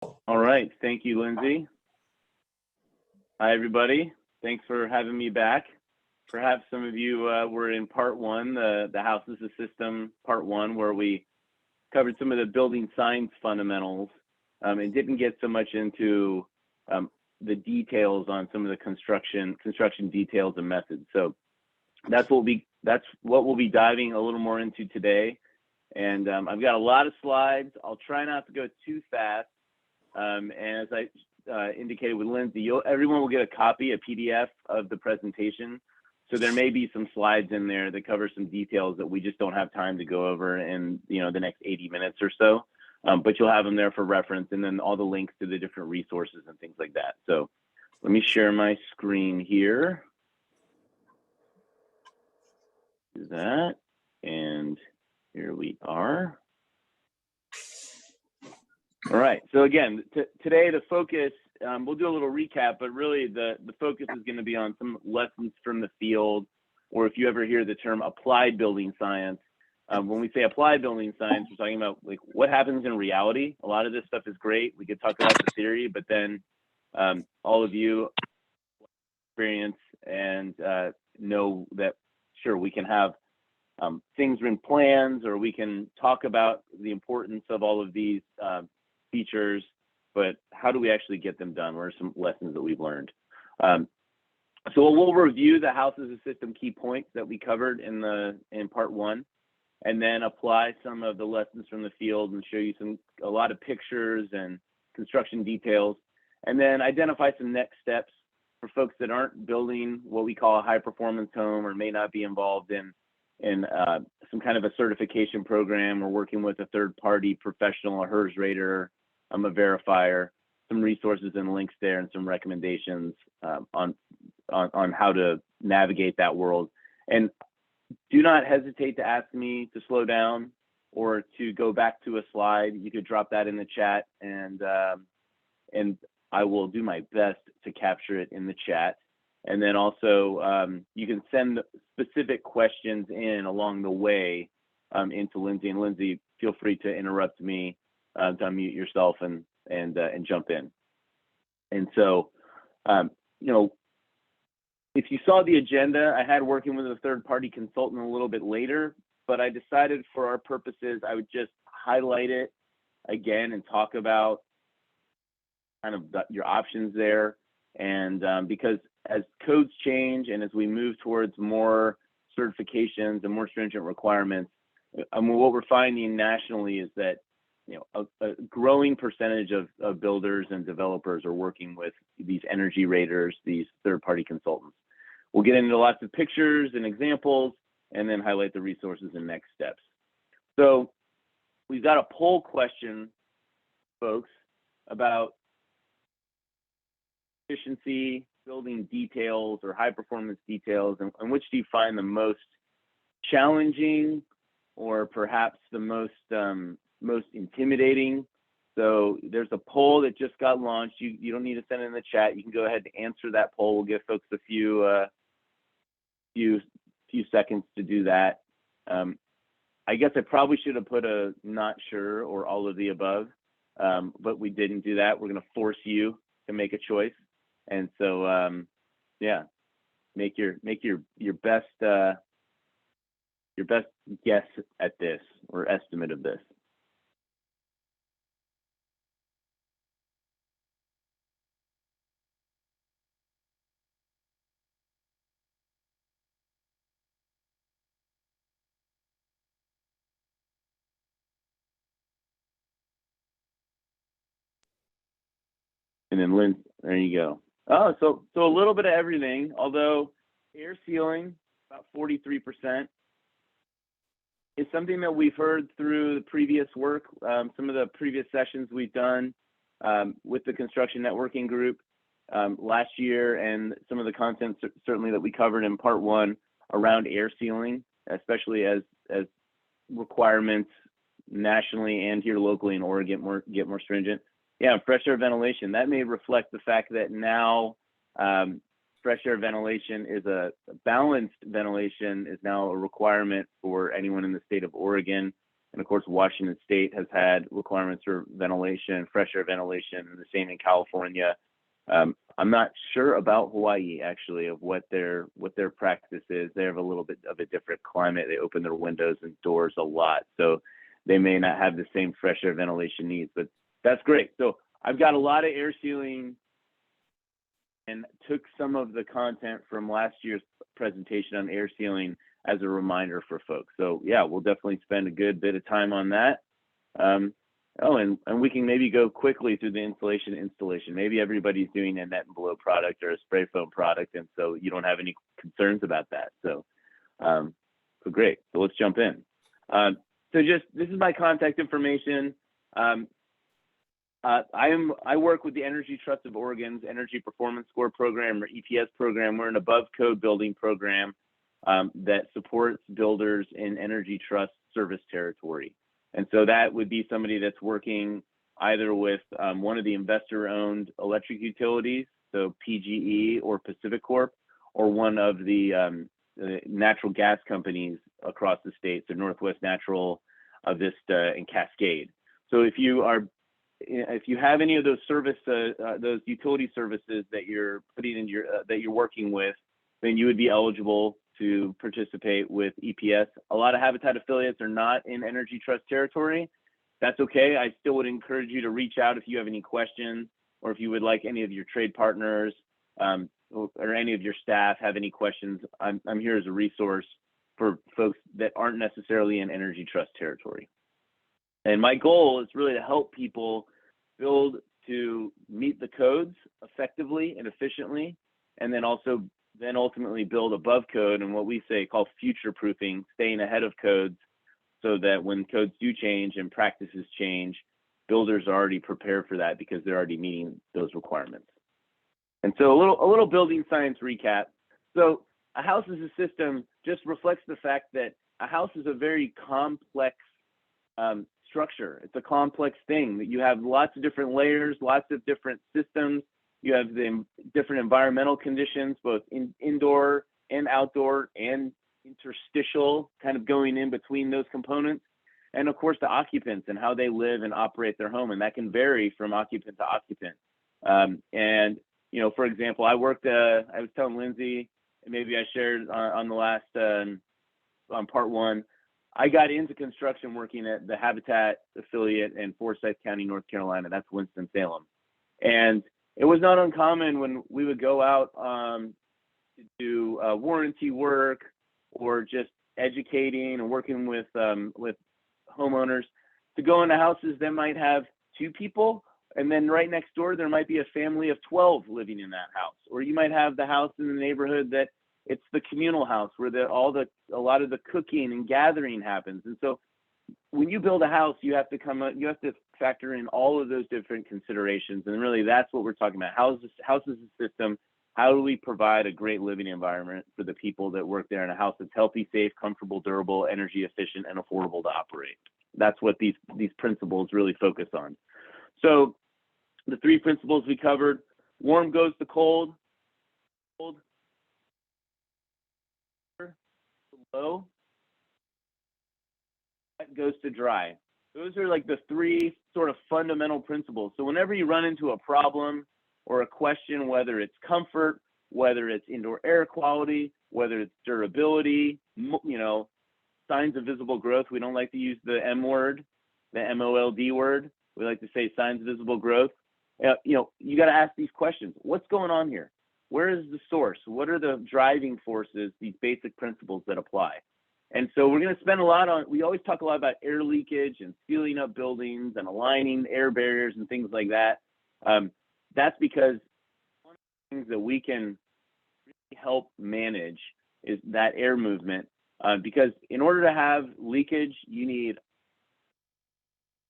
All right. Thank you, Lindsay. Hi, everybody. Thanks for having me back. Perhaps some of you were in part one, the house as a system, part one, where we covered some of the building science fundamentals and didn't get so much into the details on some of the construction details and methods. So that's what we'll be diving a little more into today. And I've got a lot of slides. I'll try not to go too fast. And as I indicated with Lindsay, everyone will get a copy, a PDF of the presentation. So there may be some slides in there that cover some details that we just don't have time to go over in the next 80 minutes or so. But you'll have them there for reference, and then all the links to the different resources and things like that. So let me share my screen here. Do that, and here we are. All right, so again, today the focus, we'll do a little recap, but really the focus is going to be on some lessons from the field, or if you ever hear the term applied building science. When we say applied building science, we're talking about like what happens in reality. A lot of this stuff is great. We could talk about the theory, but then all of you experience and know that, sure, we can have things in plans, or we can talk about the importance of all of these features, but how do we actually get them done? What are some lessons that we've learned? So we'll review the house as a system key points that we covered in part one, and then apply some of the lessons from the field and show you a lot of pictures and construction details, and then identify some next steps for folks that aren't building what we call a high performance home, or may not be involved in some kind of a certification program, or working with a third-party professional, a HERS rater, a verifier, some resources and links there, and some recommendations on how to navigate that world. And do not hesitate to ask me to slow down or to go back to a slide. You could drop that in the chat, and I will do my best to capture it in the chat. And then also, you can send specific questions in along the way into Lindsay. And Lindsay, feel free to interrupt me, to unmute yourself and jump in. And so, if you saw the agenda, I had working with a third-party consultant a little bit later, but I decided for our purposes, I would just highlight it again and talk about kind of your options there. And because as codes change and as we move towards more certifications and more stringent requirements, what we're finding nationally is that a growing percentage of builders and developers are working with these energy raters, these third-party consultants. We'll get into lots of pictures and examples, and then highlight the resources and next steps. So we've got a poll question, folks, about efficiency, building details, or high performance details, and which do you find the most challenging, or perhaps the most intimidating? So there's a poll that just got launched. You don't need to send it in the chat. You can go ahead and answer that poll. We'll give folks a few seconds to do that. I guess I probably should have put a not sure or all of the above, but we didn't do that. We're going to force you to make a choice. And so, yeah, make your best guess at this, or estimate of this. And then Lynn, there you go. Oh, so a little bit of everything, although air sealing, about 43%, is something that we've heard through the previous work, some of the previous sessions we've done with the construction networking group last year, and some of the content certainly that we covered in part one around air sealing, especially as requirements nationally and here locally in Oregon get more stringent. Yeah, fresh air ventilation. That may reflect the fact that now fresh air ventilation is balanced ventilation is now a requirement for anyone in the state of Oregon. And of course, Washington State has had requirements for ventilation, fresh air ventilation, and the same in California. I'm not sure about Hawaii actually of what their practice is. They have a little bit of a different climate. They open their windows and doors a lot, so they may not have the same fresh air ventilation needs. But that's great. So I've got a lot of air sealing, and took some of the content from last year's presentation on air sealing as a reminder for folks. So yeah, we'll definitely spend a good bit of time on that. And we can maybe go quickly through the installation. Maybe everybody's doing a net and blow product or a spray foam product, and so you don't have any concerns about that. So, so great. So let's jump in. So this is my contact information. I work with the Energy Trust of Oregon's Energy Performance Score program, or EPS program. We're an above code building program that supports builders in Energy Trust service territory. And so that would be somebody that's working either with one of the investor-owned electric utilities, so PGE or PacifiCorp, or one of the natural gas companies across the state, so Northwest Natural, Avista, and Cascade. So if you have any of those those utility services that you're putting in that you're working with, then you would be eligible to participate with EPS. A lot of Habitat affiliates are not in Energy Trust territory. That's okay. I still would encourage you to reach out if you have any questions, or if you would like any of your trade partners or any of your staff have any questions. I'm here as a resource for folks that aren't necessarily in Energy Trust territory. And my goal is really to help people build to meet the codes effectively and efficiently, and then ultimately build above code and what we call future proofing, staying ahead of codes, so that when codes do change and practices change, builders are already prepared for that because they're already meeting those requirements. And so a little building science recap. So a house as a system just reflects the fact that a house is a very complex structure. It's a complex thing that you have lots of different layers, lots of different systems. You have the different environmental conditions, both indoor and outdoor and interstitial, kind of going in between those components. And of course, the occupants and how they live and operate their home. And that can vary from occupant to occupant. And, you know, for example, I was telling Lindsay, and maybe I shared on the last, on part one, I got into construction working at the Habitat affiliate in Forsyth County, North Carolina. That's Winston-Salem. And it was not uncommon when we would go out to do warranty work or just educating and working with homeowners to go into houses that might have 2 people, and then right next door there might be a family of 12 living in that house. Or you might have the house in the neighborhood that it's the communal house where a lot of the cooking and gathering happens. And so when you build a house, you have to factor in all of those different considerations. And really that's what we're talking about. House is a system. How do we provide a great living environment for the people that work there in a house that's healthy, safe, comfortable, durable, energy efficient, and affordable to operate? That's what these principles really focus on. So the 3 principles we covered: warm goes to cold, cold low, that goes to dry. Those are like the 3 sort of fundamental principles. So whenever you run into a problem or a question, whether it's comfort, whether it's indoor air quality, whether it's durability, you know, signs of visible growth. We don't like to use the M word, the MOLD word. We like to say signs of visible growth. You know, you got to ask these questions. What's going on here? Where is the source? What are the driving forces, these basic principles that apply? And so we're going to spend we always talk a lot about air leakage and sealing up buildings and aligning air barriers and things like that. That's because one of the things that we can really help manage is that air movement. Because in order to have leakage, you need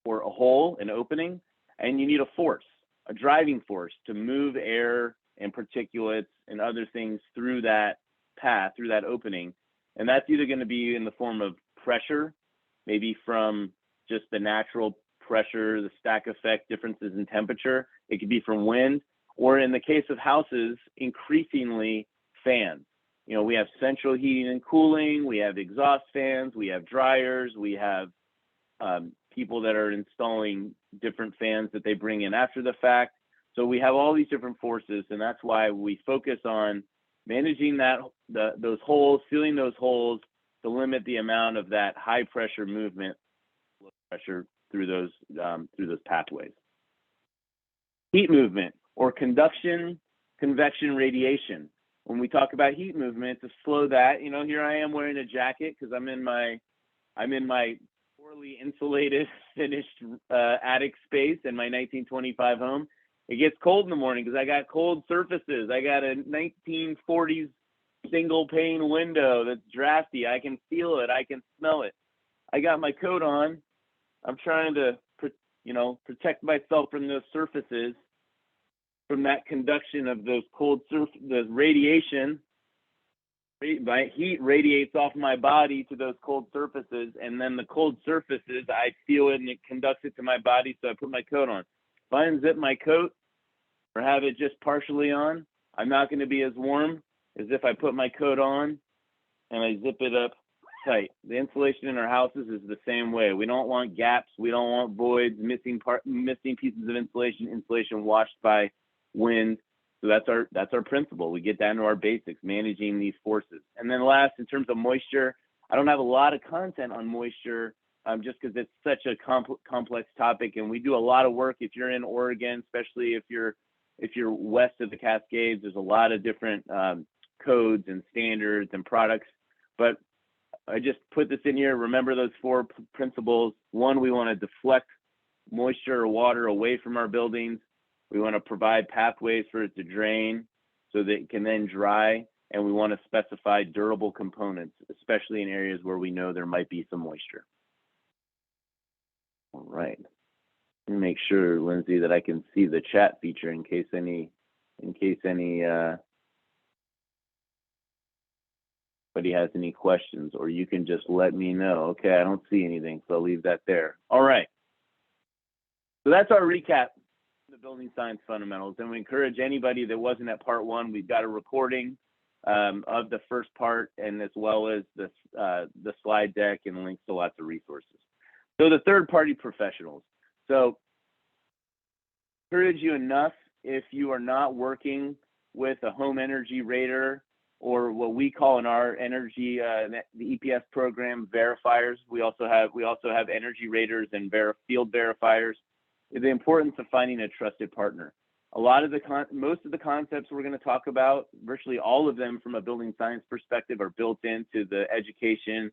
a hole, an opening, and you need a force, a driving force to move air and particulates and other things through that path, through that opening. And that's either going to be in the form of pressure, maybe from just the natural pressure, the stack effect, differences in temperature. It could be from wind, or in the case of houses, increasingly fans. You know, we have central heating and cooling, we have exhaust fans, we have dryers, we have people that are installing different fans that they bring in after the fact. So we have all these different forces, and that's why we focus on managing those holes, sealing those holes to limit the amount of that high pressure movement, low pressure through those pathways. Heat movement, or conduction, convection, radiation. When we talk about heat movement, to slow that, here I am wearing a jacket because I'm in my poorly insulated, finished attic space in my 1925 home. It gets cold in the morning because I got cold surfaces. I got a 1940s single pane window that's drafty. I can feel it. I can smell it. I got my coat on. I'm trying to, protect myself from those surfaces, from that conduction of those the radiation. My heat radiates off my body to those cold surfaces, and then the cold surfaces, I feel it and it conducts it to my body, so I put my coat on. If I unzip my coat or have it just partially on, I'm not going to be as warm as if I put my coat on and I zip it up tight. The insulation in our houses is the same way. We don't want gaps. We don't want voids, missing pieces of insulation washed by wind. So that's our principle. We get down to our basics, managing these forces. And then last, in terms of moisture, I don't have a lot of content on moisture just because it's such a complex topic, and we do a lot of work. If you're in Oregon, especially if you're west of the Cascades, there's a lot of different codes and standards and products. But I just put this in here. Remember those four principles. One, we want to deflect moisture or water away from our buildings. We want to provide pathways for it to drain so that it can then dry. And we want to specify durable components, especially in areas where we know there might be some moisture. All right. Let me make sure, Lindsay, that I can see the chat feature in case anybody has any questions, or you can just let me know. Okay, I don't see anything, so I'll leave that there. All right. So that's our recap of the building science fundamentals, and we encourage anybody that wasn't at part one, we've got a recording of the first part, and as well as the slide deck and links to lots of resources. So the third-party professionals. So encourage you enough, if you are not working with a home energy rater, or what we call in our energy, the EPS program, verifiers. We also have energy raters and field verifiers. The importance of finding a trusted partner. Most of the concepts we're going to talk about, virtually all of them from a building science perspective, are built into the education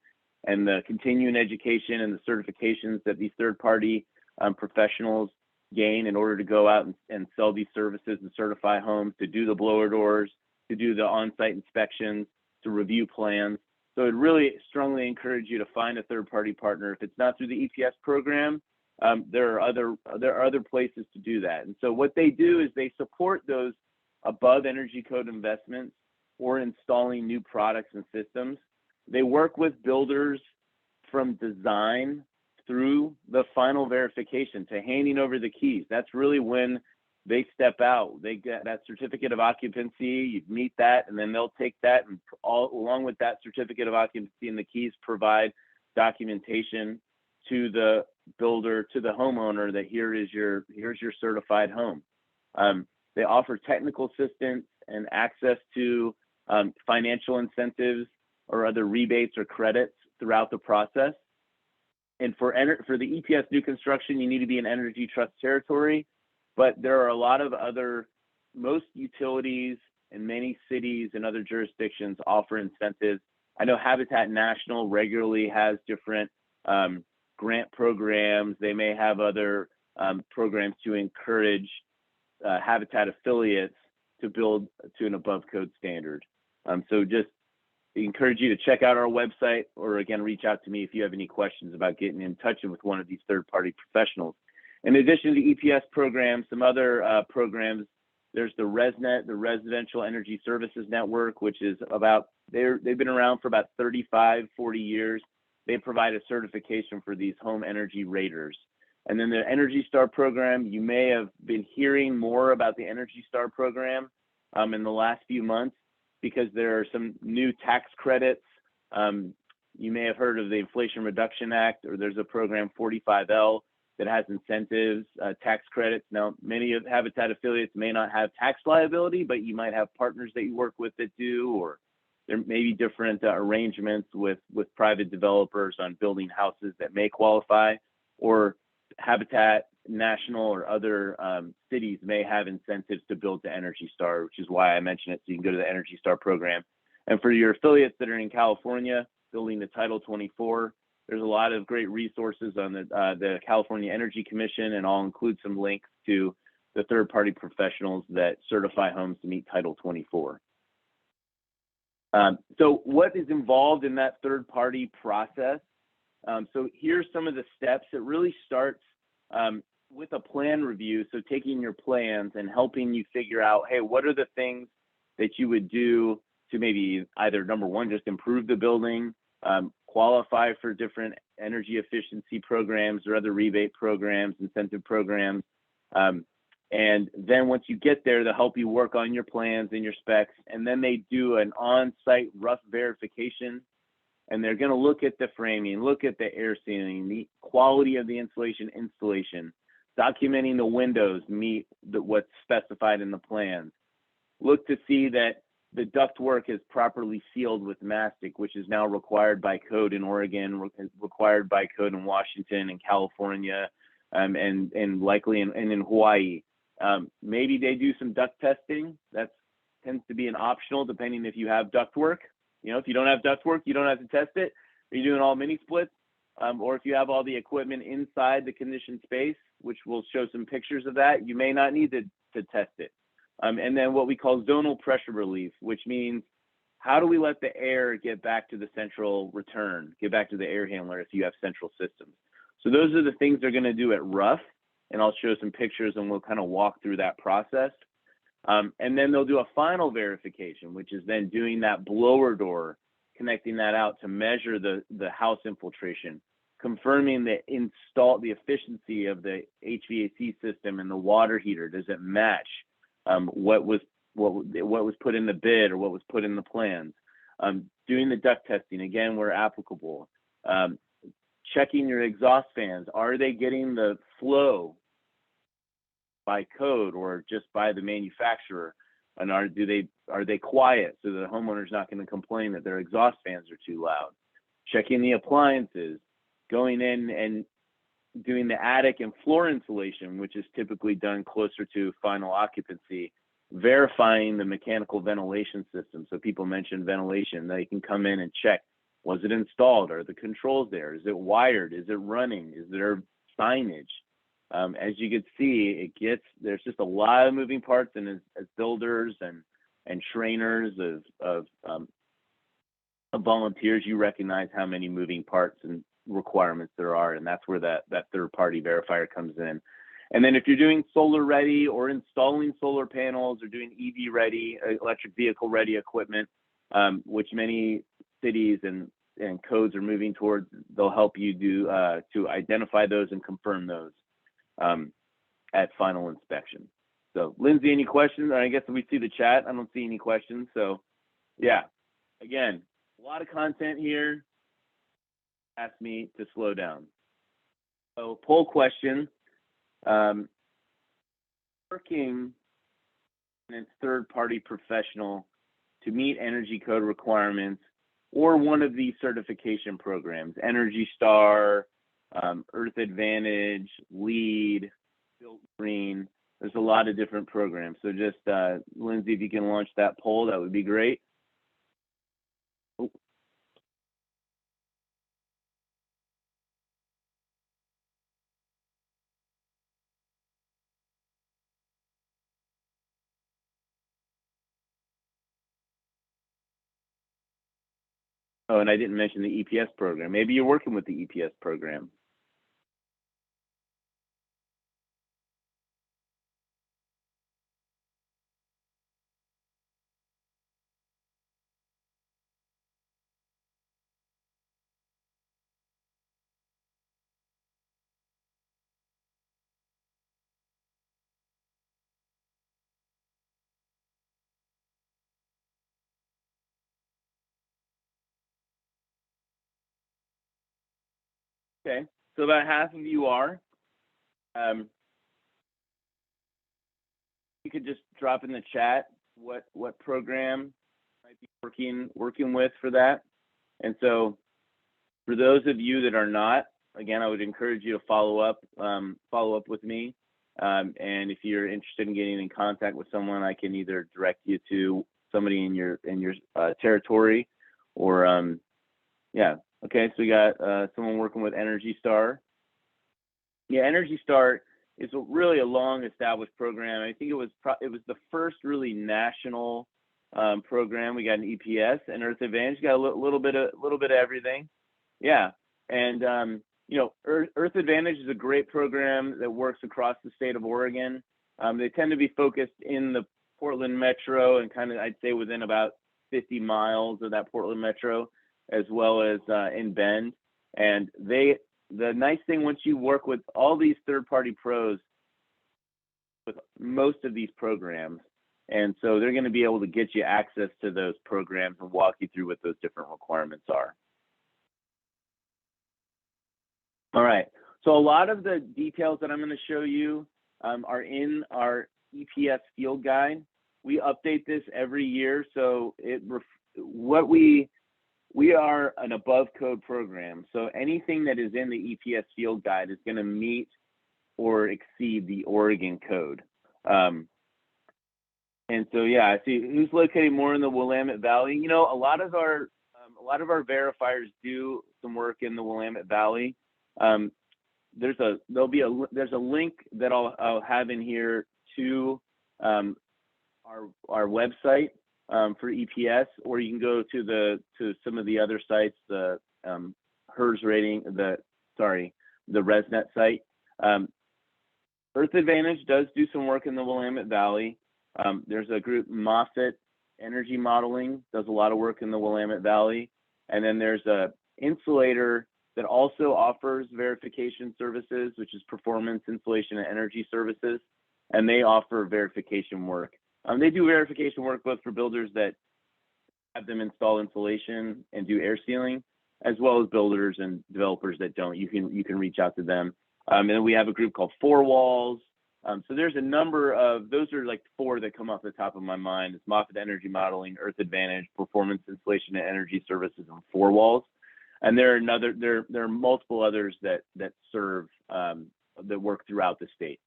and the continuing education and the certifications that these third-party professionals gain in order to go out and sell these services and certify homes, to do the blower doors, to do the on-site inspections, to review plans. So I'd really strongly encourage you to find a third-party partner. If it's not through the EPS program, there are other places to do that. And so what they do is they support those above energy code investments or installing new products and systems. They work with builders from design through the final verification to handing over the keys. That's really when they step out. They get that certificate of occupancy, you meet that, and then they'll take that and along with that certificate of occupancy and the keys, provide documentation to the builder, to the homeowner, that here's your certified home. They offer technical assistance and access to financial incentives or other rebates or credits throughout the process. And for the EPS new construction, you need to be in Energy Trust territory, but there are a lot of most utilities and many cities and other jurisdictions offer incentives. I know Habitat National regularly has different grant programs. They may have other programs to encourage Habitat affiliates to build to an above code standard. So just encourage you to check out our website, or again, reach out to me if you have any questions about getting in touch with one of these third-party professionals. In addition to the EPS program, some other programs, there's the ResNet, the Residential Energy Services Network, which is they've been around for about 35, 40 years. They provide a certification for these home energy raters. And then the Energy Star program, you may have been hearing more about the Energy Star program in the last few months, because there are some new tax credits You may have heard of the Inflation Reduction Act, or there's a program 45L that has incentives, tax credits. Now, many of Habitat affiliates may not have tax liability, but you might have partners that you work with that do, or there may be different arrangements with private developers on building houses that may qualify, or Habitat National or other cities may have incentives to build to Energy Star, which is why I mentioned it. So you can go to the Energy Star program. And for your affiliates that are in California, building the Title 24, there's a lot of great resources on the California Energy Commission, and I'll include some links to the third-party professionals that certify homes to meet Title 24. So what is involved in that third-party process? So here's some of the steps. It really starts with a plan review. So taking your plans and helping you figure out, hey, what are the things that you would do to maybe either, number one, just improve the building, qualify for different energy efficiency programs or other rebate programs, incentive programs. And then once you get there, they'll help you work on your plans and your specs. And then they do an on-site rough verification. And they're going to look at the framing, look at the air sealing, the quality of the insulation installation, documenting the windows meet what's specified in the plans. Look to see that the ductwork is properly sealed with mastic, which is now required by code in Oregon, required by code in Washington and California, and likely in Hawaii. Maybe they do some duct testing. That tends to be an optional depending if you have ductwork. You know, if you don't have ductwork, you don't have to test it. Are you doing all mini splits? Or if you have all the equipment inside the conditioned space, which we'll show some pictures of that, you may not need to test it. And then what we call zonal pressure relief, which means how do we let the air get back to the central return, get back to the air handler if you have central systems. So those are the things they're going to do at rough, and I'll show some pictures and we'll kind of walk through that process. And then they'll do a final verification, which is then doing that blower door, connecting that out to measure the house infiltration, confirming the efficiency of the HVAC system and the water heater. Does it match what was put in the bid or what was put in the plans? Doing the duct testing, again, where applicable. Checking your exhaust fans. Are they getting the flow by code or just by the manufacturer? And are they quiet so the homeowner's not going to complain that their exhaust fans are too loud? Checking the appliances, going in and doing the attic and floor insulation, which is typically done closer to final occupancy, verifying the mechanical ventilation system. So people mentioned ventilation. They can come in and check, was it installed? Are the controls there? Is it wired? Is it running? Is there signage? As you can see, there's just a lot of moving parts, and as builders and trainers of volunteers, you recognize how many moving parts and requirements there are, and that's where that third-party verifier comes in. And then if you're doing solar ready or installing solar panels or doing EV ready, electric vehicle ready equipment, which many cities and codes are moving towards, they'll help you do to identify those and confirm those at final inspection. So Lindsay, any questions? I guess we see the chat. I don't see any questions. So yeah, again, a lot of content here. Ask me to slow down. So poll question, working in a third-party professional to meet energy code requirements or one of these certification programs, Energy Star, Earth Advantage, LEED, Built Green. There's a lot of different programs. So just, Lindsay, if you can launch that poll, that would be great. Oh, and I didn't mention the EPS program. Maybe you're working with the EPS program. Okay, so about half of you are. You could just drop in the chat what program might be working with for that. And so for those of you that are not, again, I would encourage you to follow up with me. And if you're interested in getting in contact with someone, I can either direct you to somebody in your territory, or yeah. Okay, so we got someone working with Energy Star. Yeah, Energy Star is really a long established program. I think it was the first really national program. We got an EPS and Earth Advantage. Got a little bit of everything. Yeah, and you know, Earth Advantage is a great program that works across the state of Oregon. They tend to be focused in the Portland metro and kind of, I'd say, within about 50 miles of that Portland metro, as well as in Bend. And the nice thing, once you work with all these third-party pros with most of these programs, and so they're going to be able to get you access to those programs and walk you through what those different requirements are. All right, so a lot of the details that I'm going to show you are in our EPS field guide. We update this every year, so we are an above code program. So anything that is in the EPS field guide is going to meet or exceed the Oregon code. And so, yeah, I see who's located more in the Willamette Valley. You know, a lot of our verifiers do some work in the Willamette Valley. There's a link that I'll have in here to our website for EPS, or you can go to some of the other sites, the HERS rating, the ResNet site. Earth Advantage does do some work in the Willamette Valley. There's a group, Moffitt Energy Modeling, does a lot of work in the Willamette Valley. And then there's a Insulator that also offers verification services, which is Performance Insulation and Energy Services, and they offer verification work. They do verification work both for builders that have them install insulation and do air sealing, as well as builders and developers that don't. You can reach out to them. And then we have a group called Four Walls. So there's a number of, those are like four that come off the top of my mind. It's Moffitt Energy Modeling, Earth Advantage, Performance Insulation and Energy Services, and Four Walls. And there are multiple others that serve, that work throughout the state.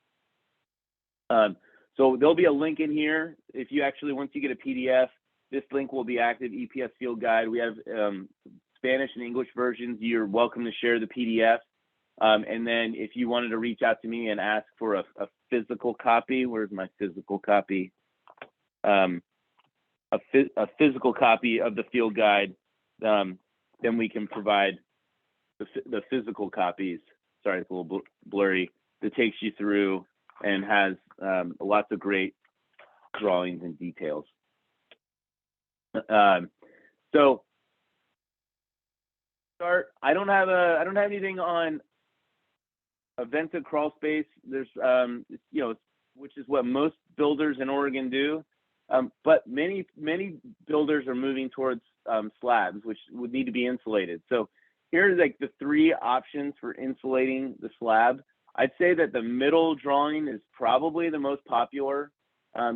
So there'll be a link in here. If you actually, once you get a PDF, this link will be active, EPS Field Guide. We have Spanish and English versions. You're welcome to share the PDF. And then if you wanted to reach out to me and ask for a physical copy, where's my physical copy? A physical copy of the field guide, then we can provide the physical copies. Sorry, it's a little blurry. That takes you through and has lots of great drawings and details. So start. I don't have anything on events at crawl space. There's you know, which is what most builders in Oregon do. But many builders are moving towards slabs, which would need to be insulated. So here's like the three options for insulating the slab. I'd say that the middle drawing is probably the most popular,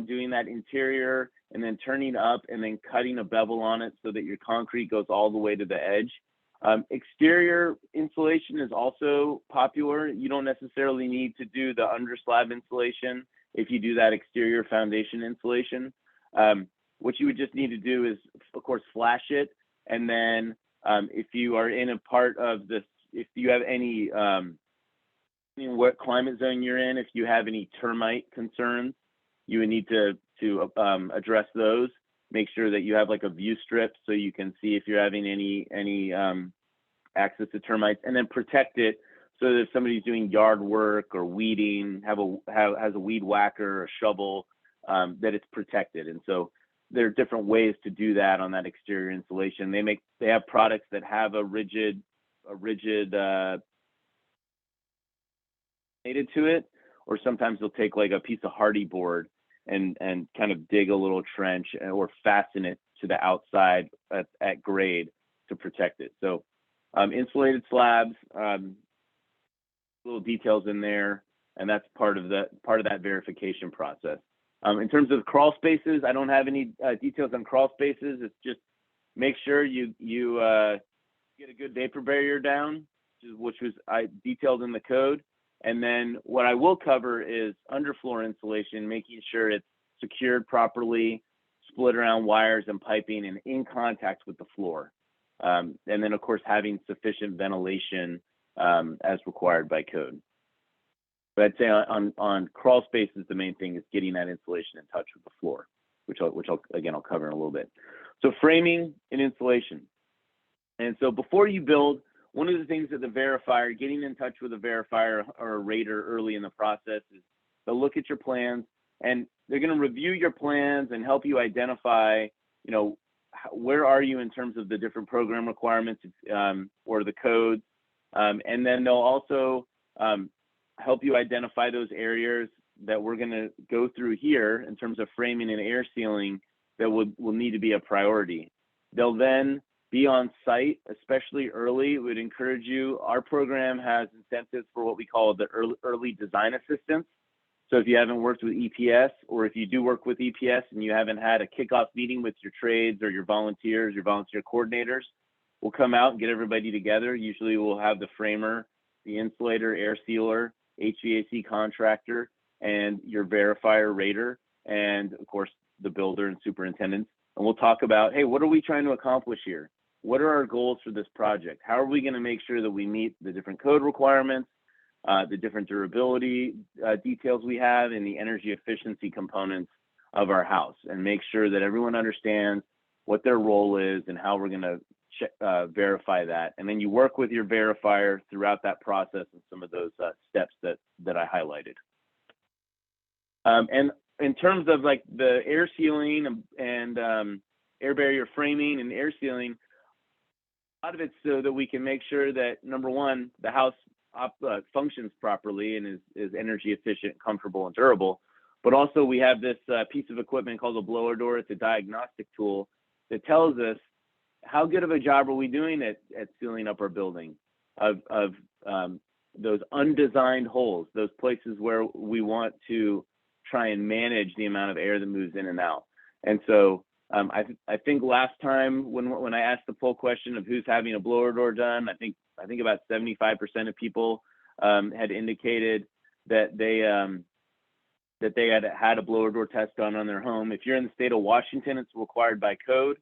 doing that interior and then turning up and then cutting a bevel on it so that your concrete goes all the way to the edge. Exterior insulation is also popular. You don't necessarily need to do the under slab insulation if you do that exterior foundation insulation. What you would just need to do is, of course, flash it. And then if you are in a part of this, if you have any, what climate zone you're in, if you have any termite concerns, you would need to address those. Make sure that you have like a view strip so you can see if you're having any access to termites, and then protect it so that if somebody's doing yard work or weeding, has a weed whacker or shovel, that it's protected. And so there are different ways to do that on that exterior insulation. They have products that have a rigid nated to it, or sometimes they'll take like a piece of hardy board and kind of dig a little trench or fasten it to the outside at grade to protect it. So insulated slabs, little details in there, and that's part of that verification process. In terms of crawl spaces, I don't have any details on crawl spaces. It's just make sure you get a good vapor barrier down, which was detailed in the code. And then what I will cover is underfloor insulation, making sure it's secured properly, split around wires and piping, and in contact with the floor. And then, of course, having sufficient ventilation as required by code. But I'd say on crawl spaces, the main thing is getting that insulation in touch with the floor, which I'll cover in a little bit. So framing and insulation. And so before you build, one of the things that the verifier, getting in touch with a verifier or a rater early in the process, is they'll look at your plans and they're going to review your plans and help you identify, where are you in terms of the different program requirements or the codes. And then they'll also help you identify those areas that we're going to go through here in terms of framing and air sealing that will need to be a priority. They'll then be on site, especially early. Would encourage you. Our program has incentives for what we call the early design assistance. So if you haven't worked with EPS, or if you do work with EPS and you haven't had a kickoff meeting with your trades or your volunteers, your volunteer coordinators, we'll come out and get everybody together. Usually we'll have the framer, the insulator, air sealer, HVAC contractor, and your verifier rater, and of course the builder and superintendents. And we'll talk about, hey, what are we trying to accomplish here? What are our goals for this project? How are we going to make sure that we meet the different code requirements, the different durability details we have, and the energy efficiency components of our house, and make sure that everyone understands what their role is and how we're going to verify that. And then you work with your verifier throughout that process and some of those steps that I highlighted. And in terms of like the air sealing and air barrier framing and air sealing, a lot of it's so that we can make sure that, number one, the house functions properly and is energy efficient, comfortable, and durable. But also we have this piece of equipment called a blower door. It's a diagnostic tool that tells us how good of a job are we doing at sealing up our building of those undesigned holes, those places where we want to try and manage the amount of air that moves in and out. And so I think last time when I asked the poll question of who's having a blower door done, I think about 75% of people had indicated that they had a blower door test done on their home. If you're in the state of Washington, it's required by code.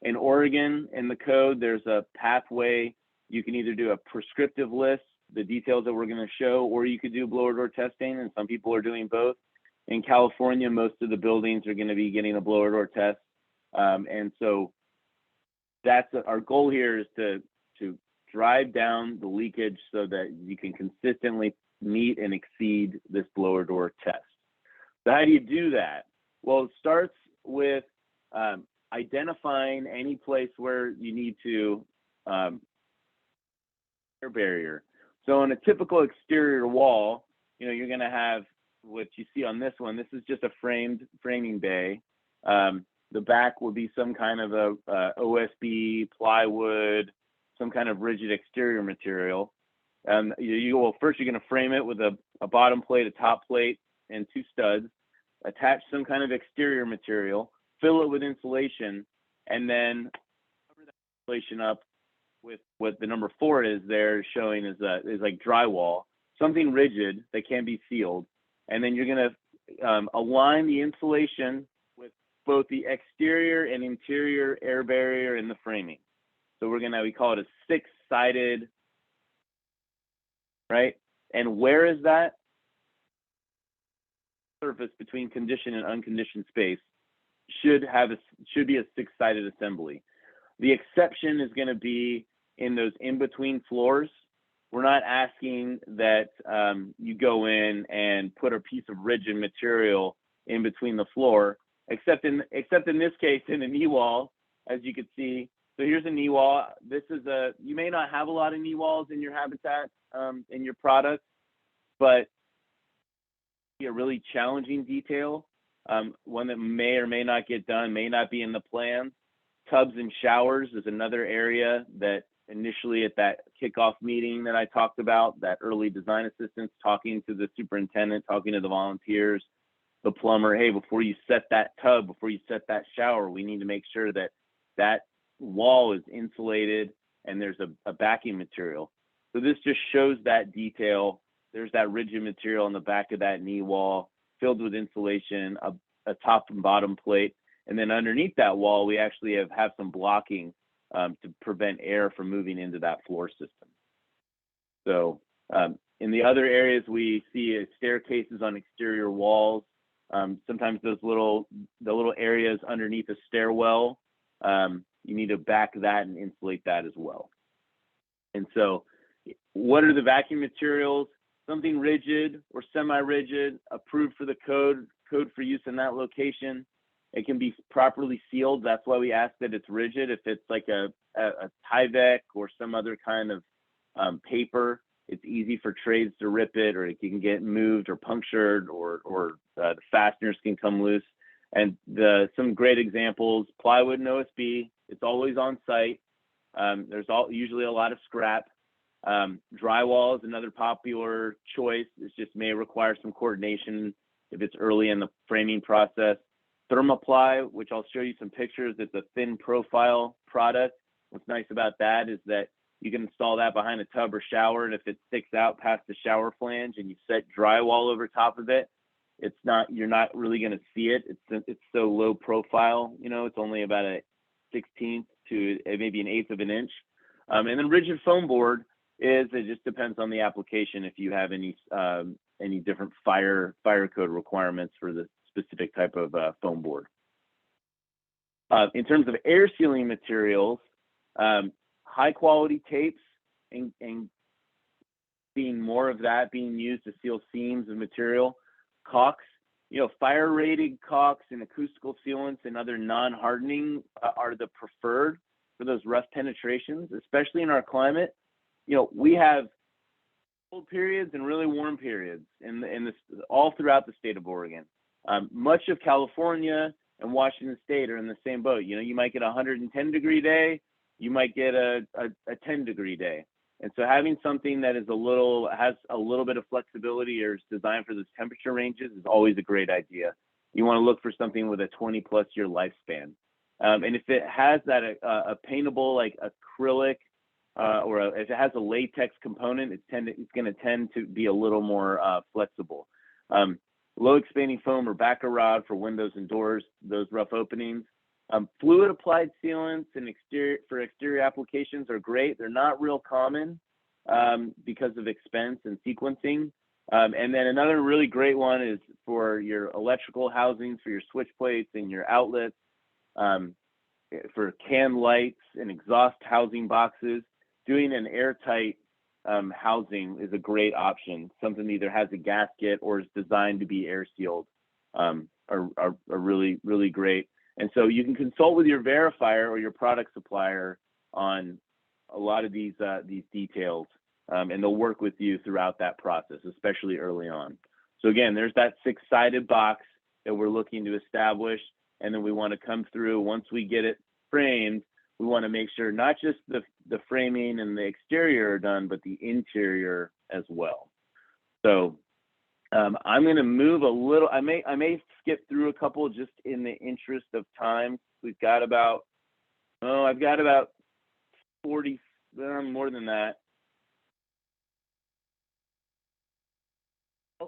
In Oregon, in the code, there's a pathway. You can either do a prescriptive list, the details that we're going to show, or you could do blower door testing, and some people are doing both. In California, most of the buildings are going to be getting a blower door test. And so that's our goal here, is to drive down the leakage so that you can consistently meet and exceed this blower door test. So how do you do that? Well, it starts with identifying any place where you need to air barrier. So on a typical exterior wall, you're going to have what you see on this one. This is just a framing bay. The back will be some kind of a OSB, plywood, some kind of rigid exterior material. First you're going to frame it with a bottom plate, a top plate, and 2 studs. Attach some kind of exterior material, fill it with insulation, and then cover that insulation up with what the number 4 is there showing is like drywall, something rigid that can be sealed. And then you're going to align the insulation with both the exterior and interior air barrier and the framing. So we call it a 6-sided, right? And where is that? Surface between conditioned and unconditioned space should be a 6-sided assembly. The exception is going to be in those in-between floors. We're not asking that you go in and put a piece of rigid material in between the floor, except in this case in a knee wall, as you can see. So here's a knee wall. You may not have a lot of knee walls in your habitat, in your product, but a really challenging detail, one that may or may not get done, may not be in the plans. Tubs and showers is another area that initially at that kickoff meeting that I talked about, that early design assistance, talking to the superintendent, talking to the volunteers, the plumber, hey, before you set that tub, before you set that shower, we need to make sure that that wall is insulated and there's a backing material. So this just shows that detail. There's that rigid material on the back of that knee wall filled with insulation, a top and bottom plate. And then underneath that wall, we actually have some blocking to prevent air from moving into that floor system. So in the other areas, we see staircases on exterior walls. Sometimes the little areas underneath a stairwell, you need to back that and insulate that as well. And so what are the vacuum materials? Something rigid or semi-rigid, approved for the code for use in that location. It can be properly sealed. That's why we ask that it's rigid. If it's like a Tyvek or some other kind of paper, it's easy for trades to rip it, or it can get moved or punctured, or the fasteners can come loose. And some great examples: plywood and OSB. It's always on site. There's usually a lot of scrap. Drywall is another popular choice. It just may require some coordination if it's early in the framing process. Thermoply, which I'll show you some pictures, it's a thin profile product. What's nice about that is that you can install that behind a tub or shower, and if it sticks out past the shower flange and you set drywall over top of it, you're not really going to see it. It's so low profile, it's only about a 16th to maybe an eighth of an inch. And then rigid foam board it just depends on the application if you have any different fire code requirements for the specific type of foam board. In terms of air sealing materials, high quality tapes and seeing more of that being used to seal seams of material. Caulks, fire rated caulks and acoustical sealants and other non-hardening are the preferred for those rough penetrations, especially in our climate. We have cold periods and really warm periods in this all throughout the state of Oregon. Much of California and Washington State are in the same boat. You might get a 110-degree day, you might get a 10-degree day. And so having something that has a little bit of flexibility or is designed for those temperature ranges is always a great idea. You want to look for something with a 20+ year lifespan. And if it has that a paintable like acrylic if it has a latex component, it's going to tend to be a little more flexible. Low expanding foam or backer rod for windows and doors, those rough openings. Fluid applied sealants and exterior applications are great. They're not real common because of expense and sequencing. And then another really great one is for your electrical housings, for your switch plates and your outlets, for can lights and exhaust housing boxes. Doing an airtight housing is a great option. Something that either has a gasket or is designed to be air sealed are really, really great. And so you can consult with your verifier or your product supplier on a lot of these details, and they'll work with you throughout that process, especially early on. So again, there's that 6-sided box that we're looking to establish, and then we want to come through once we get it framed. We want to make sure not just the framing and the exterior are done, but the interior as well. So I'm going to move a little. I may skip through a couple just in the interest of time. I've got about 40, more than that.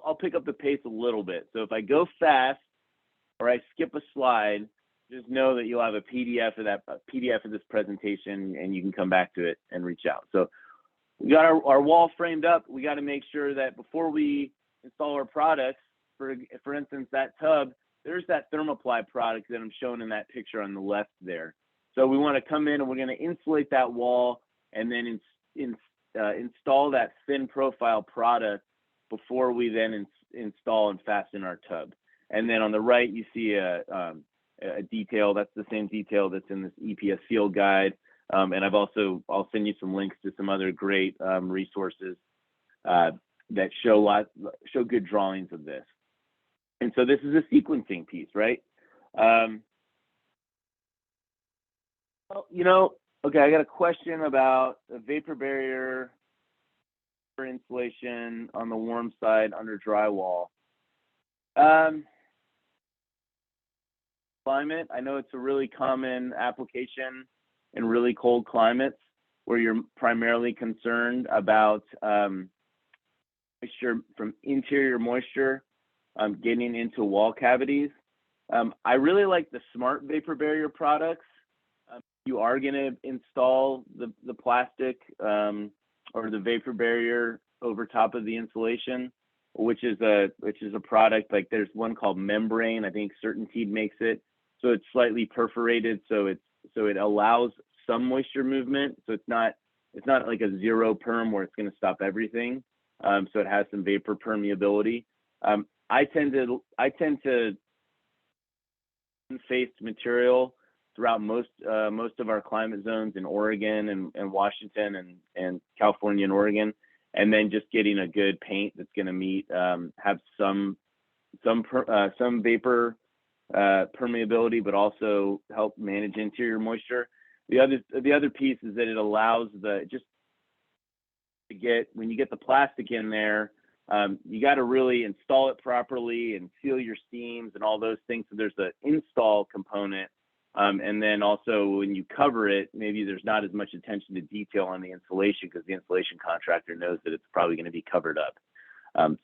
I'll pick up the pace a little bit. So if I go fast or I skip a slide, just know that you'll have a PDF of this presentation, and you can come back to it and reach out. So we got our wall framed up. We got to make sure that before we install our products, for instance, that tub, there's that Thermoply product that I'm showing in that picture on the left there. So we want to come in and we're going to insulate that wall and then install that thin profile product before we then install and fasten our tub. And then on the right, you see a detail. That's the same detail that's in this EPS field guide. And I'll send you some links to some other great resources that show good drawings of this. And so this is a sequencing piece, right? Well, Okay, I got a question about the vapor barrier for insulation on the warm side under drywall. Um, Climate, I know it's a really common application in really cold climates where you're primarily concerned about moisture from interior moisture getting into wall cavities. I really like the Smart Vapor Barrier products. You are going to install the plastic or the vapor barrier over top of the insulation, which is a product, like there's one called Membrane. I think CertainTeed makes it. So it's slightly perforated, so it allows some moisture movement. So it's not like a zero perm where it's going to stop everything. So it has some vapor permeability. I tend to face material throughout most of our climate zones in Oregon and Washington and California and Oregon, and then just getting a good paint that's going to have some vapor permeability, but also help manage interior moisture. The other piece is that it allows when you get the plastic in there, you got to really install it properly and seal your seams and all those things. So there's an install component. And then also when you cover it, maybe there's not as much attention to detail on the insulation because the insulation contractor knows that it's probably going to be covered up.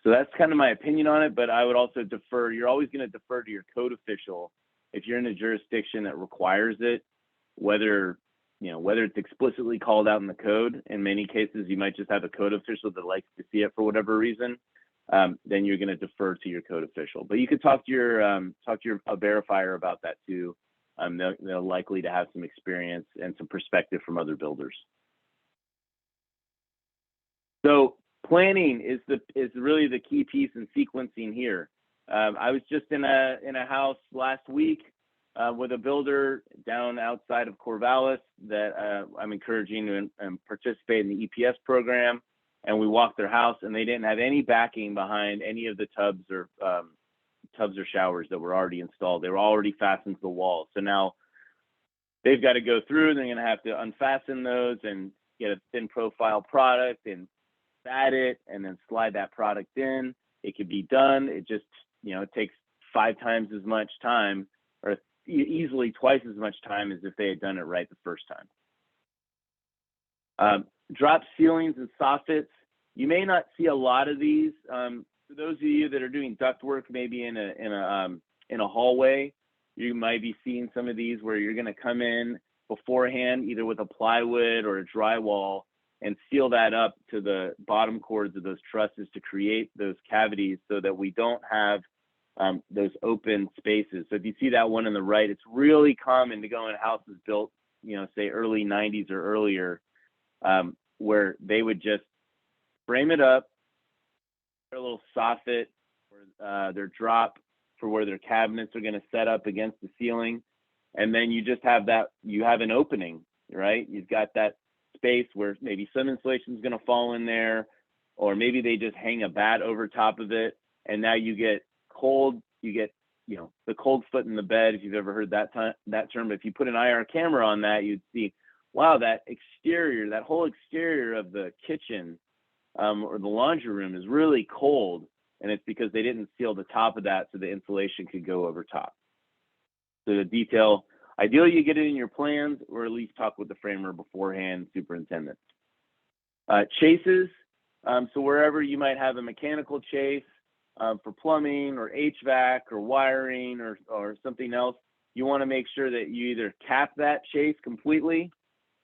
So that's kind of my opinion on it, but I would also defer. You're always going to defer to your code official if you're in a jurisdiction that requires it, whether it's explicitly called out in the code. In many cases, you might just have a code official that likes to see it for whatever reason. Then you're going to defer to your code official. But you could talk to your a verifier about that too. They're likely to have some experience and some perspective from other builders. So planning is really the key piece in sequencing here. I was just in a house last week with a builder down outside of Corvallis that I'm encouraging to participate in the EPS program. And we walked their house, and they didn't have any backing behind any of the tubs or showers that were already installed. They were already fastened to the wall. So now they've got to go through, and they're going to have to unfasten those and get a thin profile product and add it and then slide that product in. It could be done. It just, it takes 5 times as much time, or easily twice as much time as if they had done it right the first time. Drop ceilings and soffits. You may not see a lot of these. For those of you that are doing ductwork, maybe in a hallway, you might be seeing some of these where you're going to come in beforehand, either with a plywood or a drywall, and seal that up to the bottom cords of those trusses to create those cavities so that we don't have those open spaces. So if you see that one on the right, it's really common to go in houses built, say early 90s or earlier, where they would just frame it up, their little soffit or their drop for where their cabinets are going to set up against the ceiling. And then you just have you have an opening, right? You've got that space where maybe some insulation is going to fall in there, or maybe they just hang a bat over top of it. And now you get the cold foot in the bed, if you've ever heard that term. But if you put an IR camera on that, you'd see, wow, that whole exterior of the kitchen or the laundry room is really cold. And it's because they didn't seal the top of that so the insulation could go over top. So the detail, ideally you get it in your plans, or at least talk with the framer beforehand, superintendent. Chases, so wherever you might have a mechanical chase for plumbing or HVAC or wiring or something else, you want to make sure that you either cap that chase completely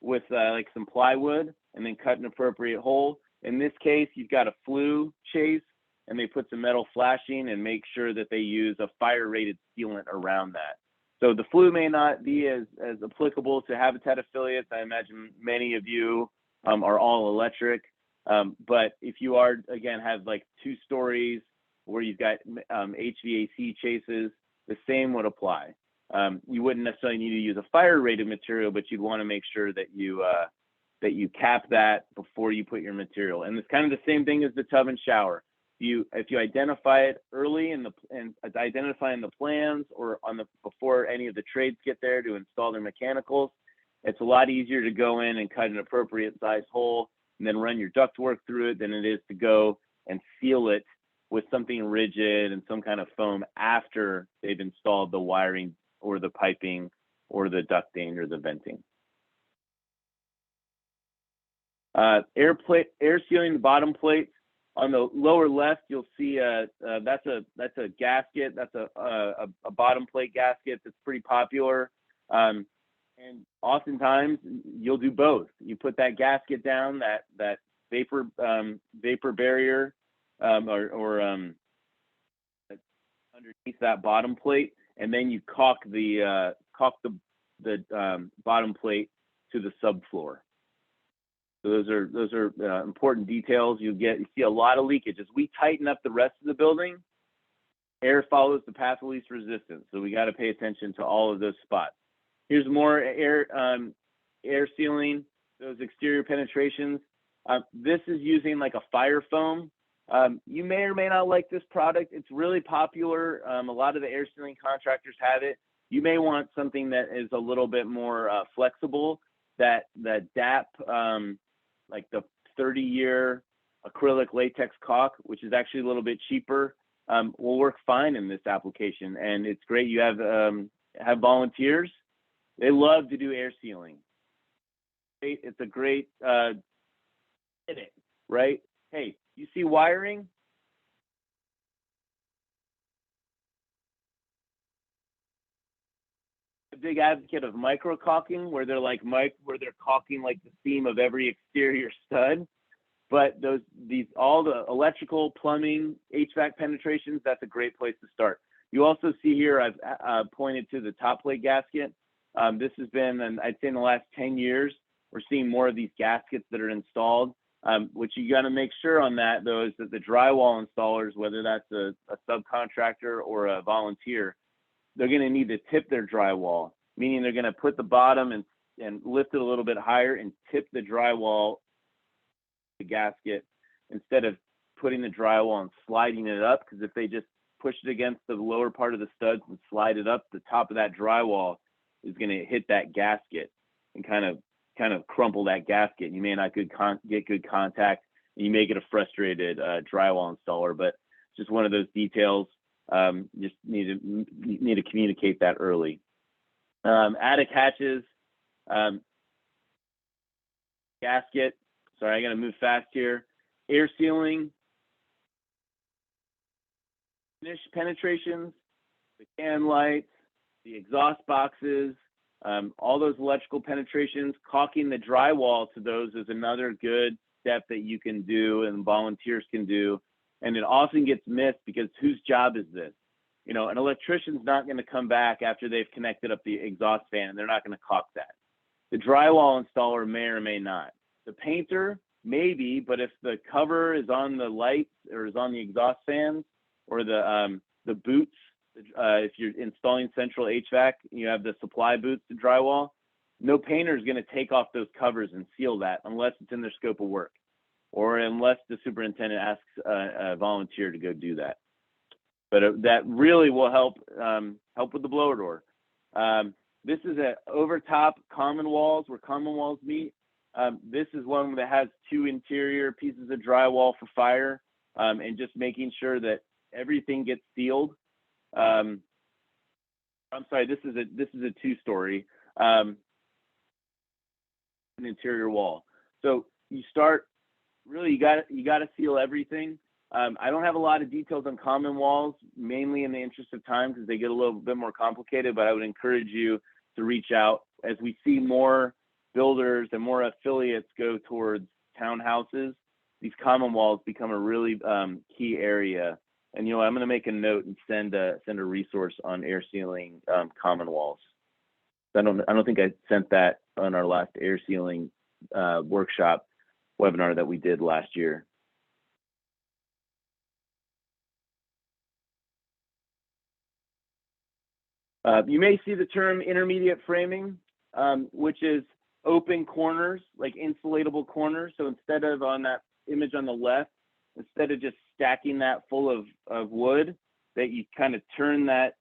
with like some plywood and then cut an appropriate hole. In this case, you've got a flue chase, and they put some metal flashing and make sure that they use a fire-rated sealant around that. So the flue may not be as applicable to Habitat affiliates. I imagine many of you are all electric. But if you are, again, have like 2 stories where you've got HVAC chases, the same would apply. You wouldn't necessarily need to use a fire-rated material, but you'd want to make sure that you cap that before you put your material. And it's kind of the same thing as the tub and shower. If you identify it early and identify in the plans or before any of the trades get there to install their mechanicals, It's a lot easier to go in and cut an appropriate size hole and then run your ductwork through it than it is to go and seal it with something rigid and some kind of foam after they've installed the wiring or the piping or the ducting or the venting. Air sealing the bottom plate. On the lower left, you'll see that's a gasket. That's a bottom plate gasket that's pretty popular. And oftentimes you'll do both. You put that gasket down, that vapor barrier, or underneath that bottom plate, and then you caulk the bottom plate to the subfloor. So those are important details. You see a lot of leakage. As we tighten up the rest of the building, air follows the path of least resistance. So we got to pay attention to all of those spots. Here's more air sealing those exterior penetrations. This is using like a fire foam. You may or may not like this product. It's really popular. A lot of the air sealing contractors have it. You may want something that is a little bit more flexible. That DAP, like the 30-year acrylic latex caulk, which is actually a little bit cheaper, will work fine in this application. And it's great. You have volunteers. They love to do air sealing. It's a great right? Hey, you see wiring? A big advocate of micro caulking, where they're caulking like the seam of every exterior stud. But all the electrical, plumbing, HVAC penetrations, that's a great place to start. You also see here, I've pointed to the top plate gasket. This has been, I'd say in the last 10 years, we're seeing more of these gaskets that are installed. What you got to make sure on that, though, is that the drywall installers, whether that's a subcontractor or a volunteer, they're going to need to tip their drywall, meaning they're going to put the bottom and lift it a little bit higher and tip the drywall, the gasket, instead of putting the drywall and sliding it up. Because if they just push it against the lower part of the studs and slide it up, the top of that drywall is going to hit that gasket and kind of crumple that gasket. You may not get good contact, and you may get a frustrated drywall installer. But just one of those details. Just need to communicate that early. Attic hatches, gasket. Sorry, I got to move fast here. Air sealing, finish penetrations, the can lights, the exhaust boxes, all those electrical penetrations. Caulking the drywall to those is another good step that you can do and volunteers can do. And it often gets missed because whose job is this? You know, an electrician's not going to come back after they've connected up the exhaust fan, and they're not going to caulk that. The drywall installer may or may not. The painter, maybe, but if the cover is on the lights or is on the exhaust fans or the boots, if you're installing central HVAC, you have the supply boots to drywall, no painter is going to take off those covers and seal that unless it's in their scope of work, or unless the superintendent asks a volunteer to go do that. But that really will help with the blower door. This is an overtop common walls where common walls meet. This is one that has two interior pieces of drywall for fire, and just making sure that everything gets sealed. I'm sorry, this is a two-story an interior wall. So you start. Really, you got to seal everything. I don't have a lot of details on common walls, mainly in the interest of time because they get a little bit more complicated, but I would encourage you to reach out as we see more builders and more affiliates go towards townhouses. These common walls become a really key area. And, I'm going to make a note and send a resource on air sealing common walls. I don't think I sent that on our last air sealing workshop webinar that we did last year. You may see the term intermediate framing, which is open corners, like insulatable corners. So instead of on that image on the left, instead of just stacking that full of wood, that you kind of turn that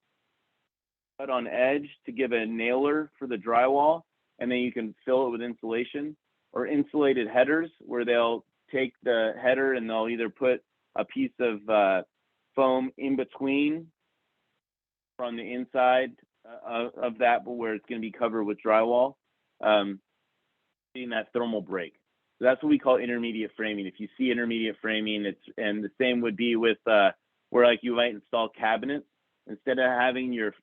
cut on edge to give a nailer for the drywall. and then you can fill it with insulation, or insulated headers where they'll take the header and they'll either put a piece of foam in between from the inside of that, but where it's going to be covered with drywall, seeing that thermal break. So that's what we call intermediate framing. If you see intermediate framing, and the same would be with where like you might install cabinets. Instead of having your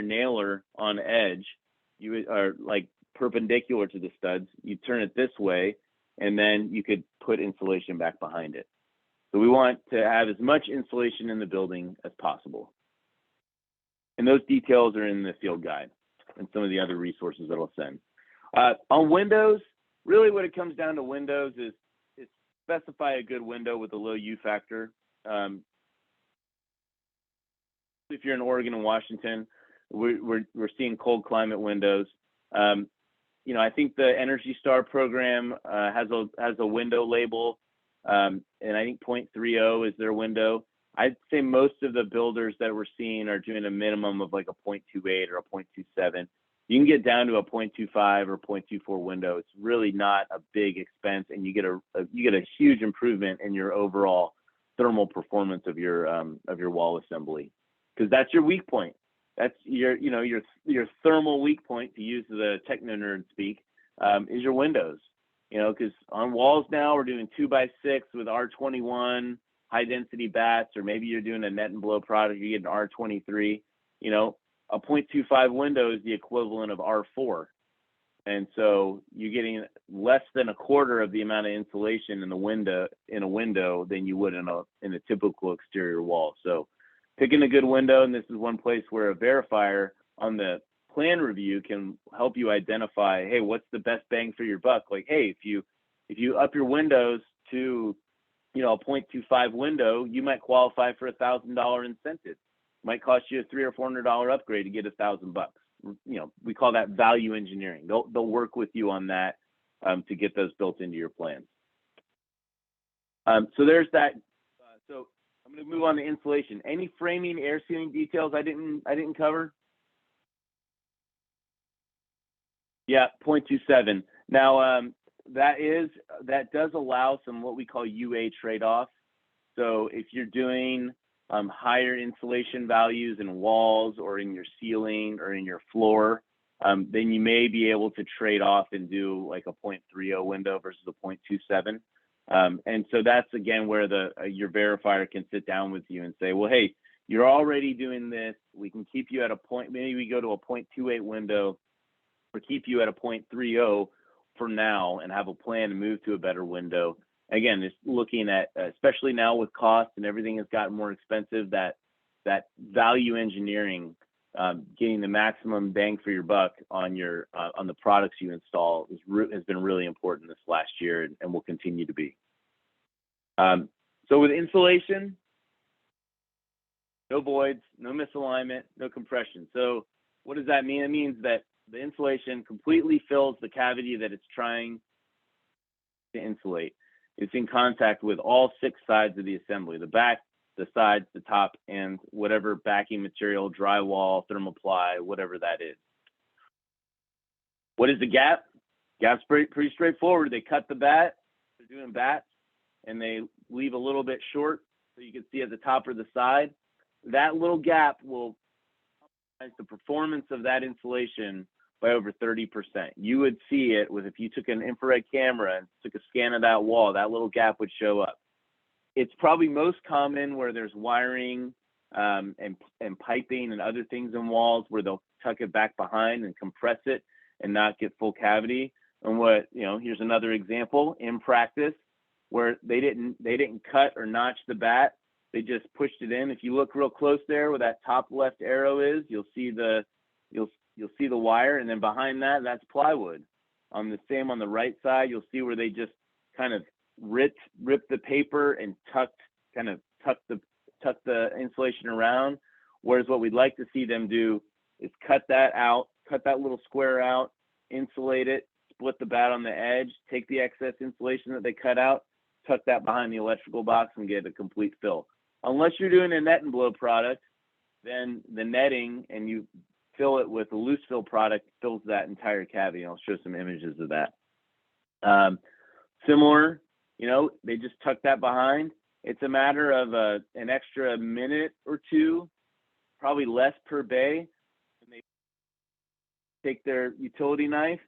nailer on edge, you are like perpendicular to the studs. You turn it this way, and then you could put insulation back behind it. So we want to have as much insulation in the building as possible. And those details are in the field guide and some of the other resources that I'll send. On windows, really what it comes down to windows is specify a good window with a low U factor. If you're in Oregon and Washington, we're seeing cold climate windows. You know, I think the Energy Star program has a window label, and I think 0.30 is their window. I'd say most of the builders that we're seeing are doing a minimum of like a 0.28 or a 0.27. You can get down to a 0.25 or 0.24 window. It's really not a big expense, and you get a huge improvement in your overall thermal performance of your wall assembly, because that's your weak point. That's your thermal weak point, to use the techno nerd speak, is your windows. You know, because on walls now we're doing 2x6 with R21 high density bats, or maybe you're doing a net and blow product, you get an R23. You know, a 0.25 window is the equivalent of R4, and so you're getting less than a quarter of the amount of insulation in a window than you would in a typical exterior wall. So picking a good window, and this is one place where a verifier on the plan review can help you identify, hey, what's the best bang for your buck? Like, hey, if you up your windows to, you know, a 0.25 window, you might qualify for $1,000 incentive. Might cost you a $300 or $400 upgrade to get $1,000 bucks. You know, we call that value engineering. They'll work with you on that to get those built into your plans. So there's that. So I'm going to move on to insulation. Any framing, air sealing details I didn't cover? Yeah, 0.27. Now that does allow some what we call UA trade-off. So if you're doing higher insulation values in walls or in your ceiling or in your floor, then you may be able to trade off and do like a 0.30 window versus a 0.27. And so that's again where your verifier can sit down with you and say, well, hey, you're already doing this. We can keep you at a point. Maybe we go to a 0.28 window, or keep you at a 0.30 for now and have a plan to move to a better window. Again, just looking at, especially now with cost and everything has gotten more expensive, that value engineering, getting the maximum bang for your buck on the products you install has been really important this last year, and will continue to be. So with insulation, no voids, no misalignment, no compression. So what does that mean? It means that the insulation completely fills the cavity that it's trying to insulate. It's in contact with all 6 sides of the assembly: the back, the sides, the top, and whatever backing material, drywall, thermoply, whatever that is. What is the gap? Gap's pretty straightforward. They cut the bat, they're doing bats, and they leave a little bit short so you can see at the top or the side. That little gap will optimize the performance of that insulation by over 30%. You would see it if you took an infrared camera and took a scan of that wall, that little gap would show up. It's probably most common where there's wiring and piping and other things in walls where they'll tuck it back behind and compress it and not get full cavity. And here's another example in practice where they didn't cut or notch the bat. They just pushed it in. If you look real close there where that top left arrow is, you'll see the wire, and then behind that, that's plywood. On the right side, you'll see where they just kind of ripped the paper and tucked the insulation around. Whereas what we'd like to see them do is cut that little square out, insulate it, split the bat on the edge, take the excess insulation that they cut out, tuck that behind the electrical box, and get a complete fill. Unless you're doing a net and blow product, then the netting, and you fill it with a loose fill product, fills that entire cavity. I'll show some images of that. Similar, they just tuck that behind. It's a matter of an extra minute or two, probably less per bay. And they take their utility knife,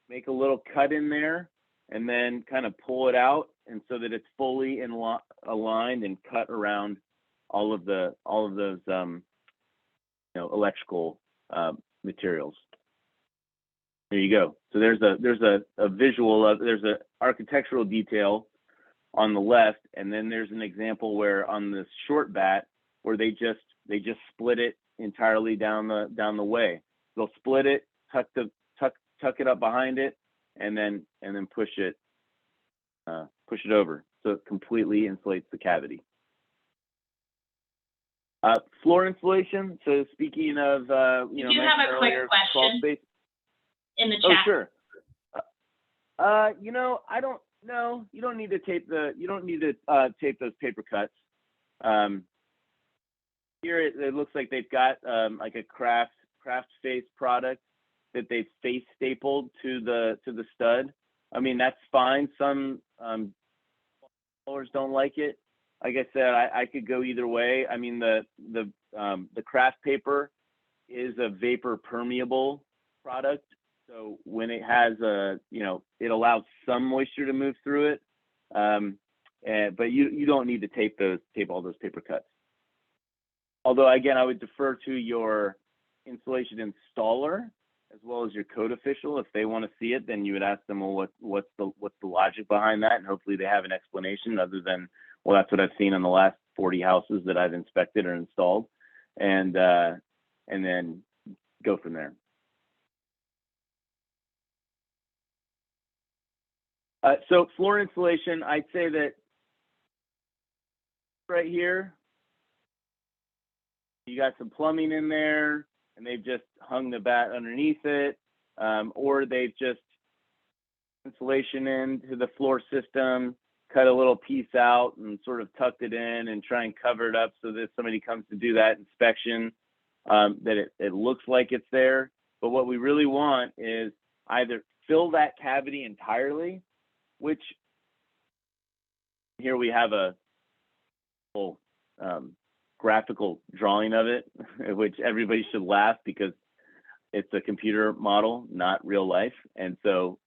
make a little cut in there, and then kind of pull it out, and so that it's fully aligned and cut around all of those electrical materials. There you go. So there's a visual of, there's an architectural detail on the left, and then there's an example where on this short bat where they just split it entirely down the way. They'll split it, tuck it up behind it, and then push it over, so it completely insulates the cavity. Floor insulation. So speaking of, you do have a quick question in the chat. Oh, sure. I don't know. You don't need to tape tape those paper cuts. Here it looks like they've got like a craft face product that they've face stapled to the stud. I mean, that's fine. Some colors don't like it. Like I said, I could go either way. I mean, the craft paper is a vapor permeable product, so when it has it allows some moisture to move through it. But you don't need to tape all those paper cuts. Although again, I would defer to your insulation installer as well as your code official. If they want to see it, then you would ask them, well, what's the logic behind that, and hopefully they have an explanation other than, well, that's what I've seen in the last 40 houses that I've inspected or installed, and then go from there. So floor insulation, I'd say that right here, you got some plumbing in there, and they've just hung the bat underneath it, or they've just insulation into the floor system, cut a little piece out and sort of tucked it in and try and cover it up so that if somebody comes to do that inspection, that it looks like it's there. But what we really want is either fill that cavity entirely, which here we have a whole graphical drawing of it, which everybody should laugh because it's a computer model, not real life. And so,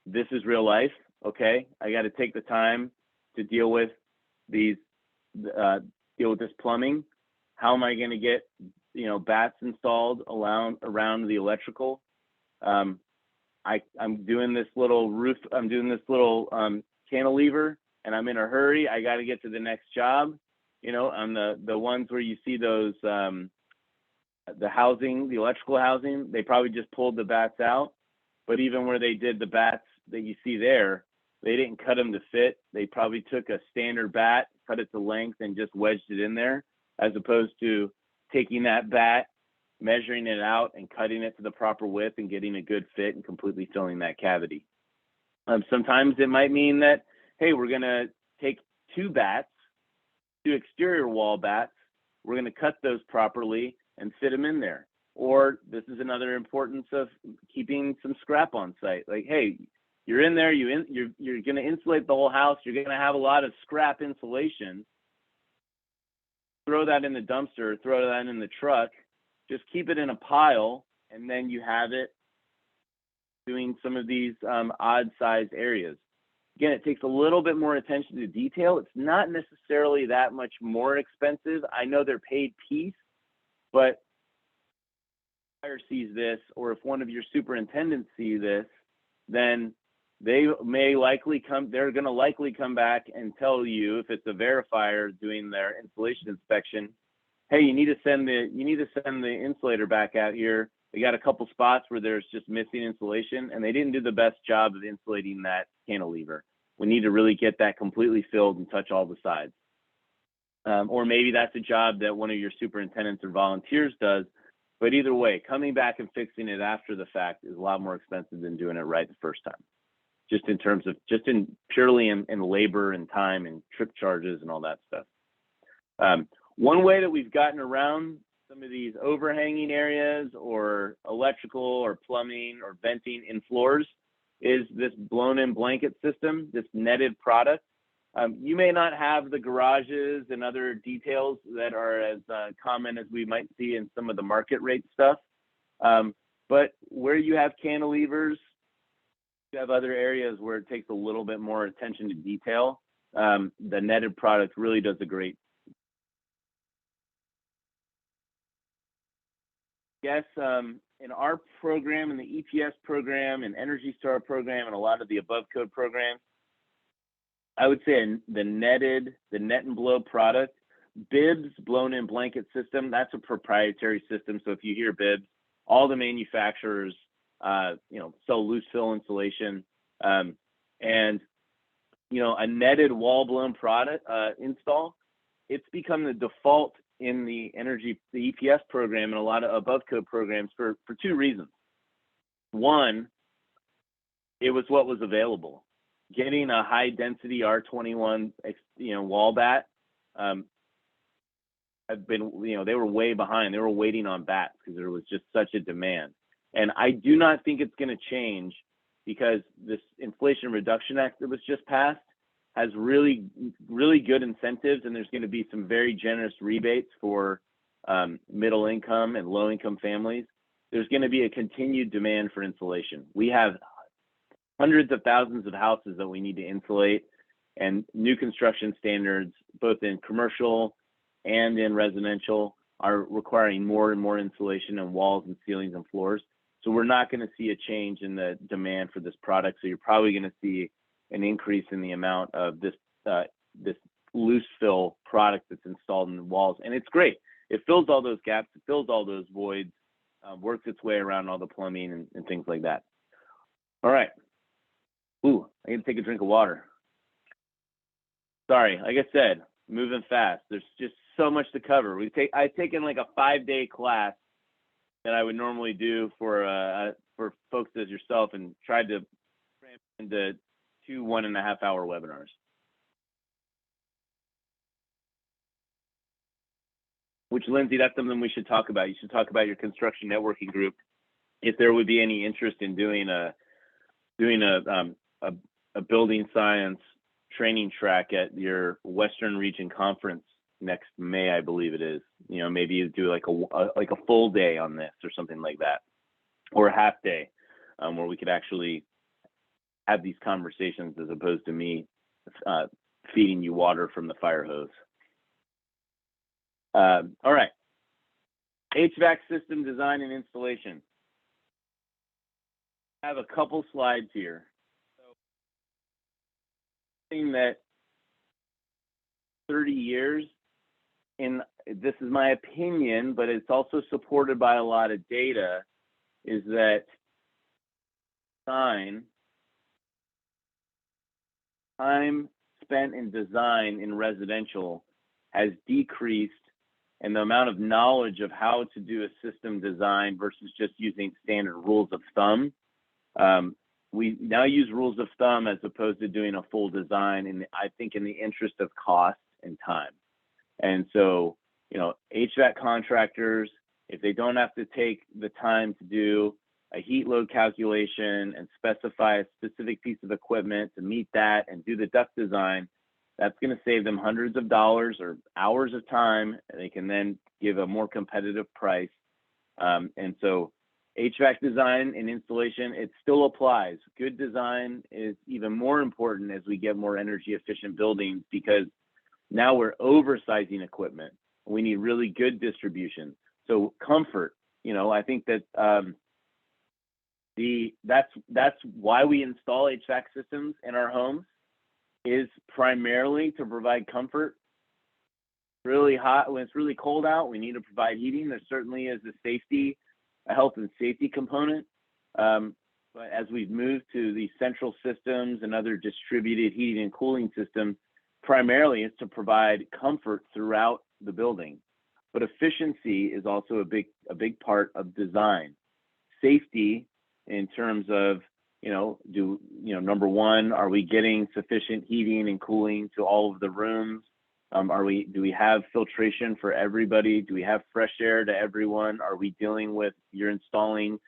this is real life. Okay, I got to take the time to deal with this plumbing. How am I going to get, bats installed around the electrical? I'm doing this little roof. I'm doing this little cantilever, and I'm in a hurry. I got to get to the next job. On the ones where you see those the electrical housing, they probably just pulled the bats out. But even where they did the bats that you see there, they didn't cut them to fit. They probably took a standard bat, cut it to length, and just wedged it in there, as opposed to taking that bat, measuring it out, and cutting it to the proper width and getting a good fit and completely filling that cavity. Sometimes it might mean that, hey, we're going to take two exterior wall bats. We're going to cut those properly and fit them in there. Or this is another importance of keeping some scrap on site. Like, hey, you're in there, you're going to insulate the whole house. You're going to have a lot of scrap insulation. Throw that in the dumpster, throw that in the truck. Just keep it in a pile, and then you have it doing some of these odd-sized areas. Again, it takes a little bit more attention to detail. It's not necessarily that much more expensive. I know they're paid piece, but if buyer sees this, or if one of your superintendents see this, then they're going to likely come back and tell you, if it's a verifier doing their installation inspection, hey, you need to send the insulator back out here. They got a couple spots where there's just missing insulation, and they didn't do the best job of insulating that cantilever. We need to really get that completely filled and touch all the sides. Or maybe that's a job that one of your superintendents or volunteers does. But either way, coming back and fixing it after the fact is a lot more expensive than doing it right the first time. Just in terms of, purely in labor and time and trip charges and all that stuff. One way that we've gotten around some of these overhanging areas or electrical or plumbing or venting in floors is this blown-in blanket system, this netted product. You may not have the garages and other details that are as common as we might see in some of the market rate stuff. But where you have cantilevers, you have other areas where it takes a little bit more attention to detail. The netted product really does a great. Yes, in our program, in the EPS program, and Energy Star program, and a lot of the above code programs, I would say the net and blow product, Bibs blown-in blanket system, that's a proprietary system. So if you hear Bibs, all the manufacturers, sell loose fill insulation, and a netted wall blown product install. It's become the default in the EPS program and a lot of above code programs for two reasons. One, it was what was available. Getting a high density R21, wall bat, they were way behind. They were waiting on bats because there was just such a demand. And I do not think it's going to change because this Inflation Reduction Act that was just passed has really, really good incentives, and there's going to be some very generous rebates for middle income and low income families. There's going to be a continued demand for insulation. We have hundreds of thousands of houses that we need to insulate, and new construction standards, both in commercial and in residential, are requiring more and more insulation on walls and ceilings and floors. So we're not going to see a change in the demand for this product. So you're probably going to see an increase in the amount of this loose fill product that's installed in the walls. And it's great. It fills all those gaps, it fills all those voids, works its way around all the plumbing and things like that. All right. Ooh, I need to take a drink of water. Sorry, like I said, moving fast. There's just so much to cover. I've taken like a 5-day class that I would normally do for folks as yourself, and tried to cram into 2 1.5-hour webinars. Which, Lindsay, that's something we should talk about. You should talk about your construction networking group, if there would be any interest in doing a building science training track at your Western Region Conference next May, I believe it is. Maybe you do like a full day on this or something like that, or a half day, where we could actually have these conversations as opposed to me feeding you water from the fire hose. All right, HVAC system design and installation. I have a couple slides here. Something that 30 years, and this is my opinion, but it's also supported by a lot of data, is that time spent in design in residential has decreased, and the amount of knowledge of how to do a system design versus just using standard rules of thumb. We now use rules of thumb as opposed to doing a full design, and I think in the interest of cost and time. And so, HVAC contractors, if they don't have to take the time to do a heat load calculation and specify a specific piece of equipment to meet that and do the duct design, that's going to save them hundreds of dollars or hours of time. And they can then give a more competitive price. And so HVAC design and installation, it still applies. Good design is even more important as we get more energy efficient buildings, because now we're oversizing equipment. We need really good distribution. So comfort, I think that that's why we install HVAC systems in our homes, is primarily to provide comfort. Really hot, when it's really cold out, we need to provide heating. There certainly is a health and safety component. But as we've moved to these central systems and other distributed heating and cooling systems, primarily it's to provide comfort throughout the building. But efficiency is also a big part of design. Safety, in terms of, number one, are we getting sufficient heating and cooling to all of the rooms? Do we have filtration for everybody? Do we have fresh air to everyone? Are we dealing with, you're installing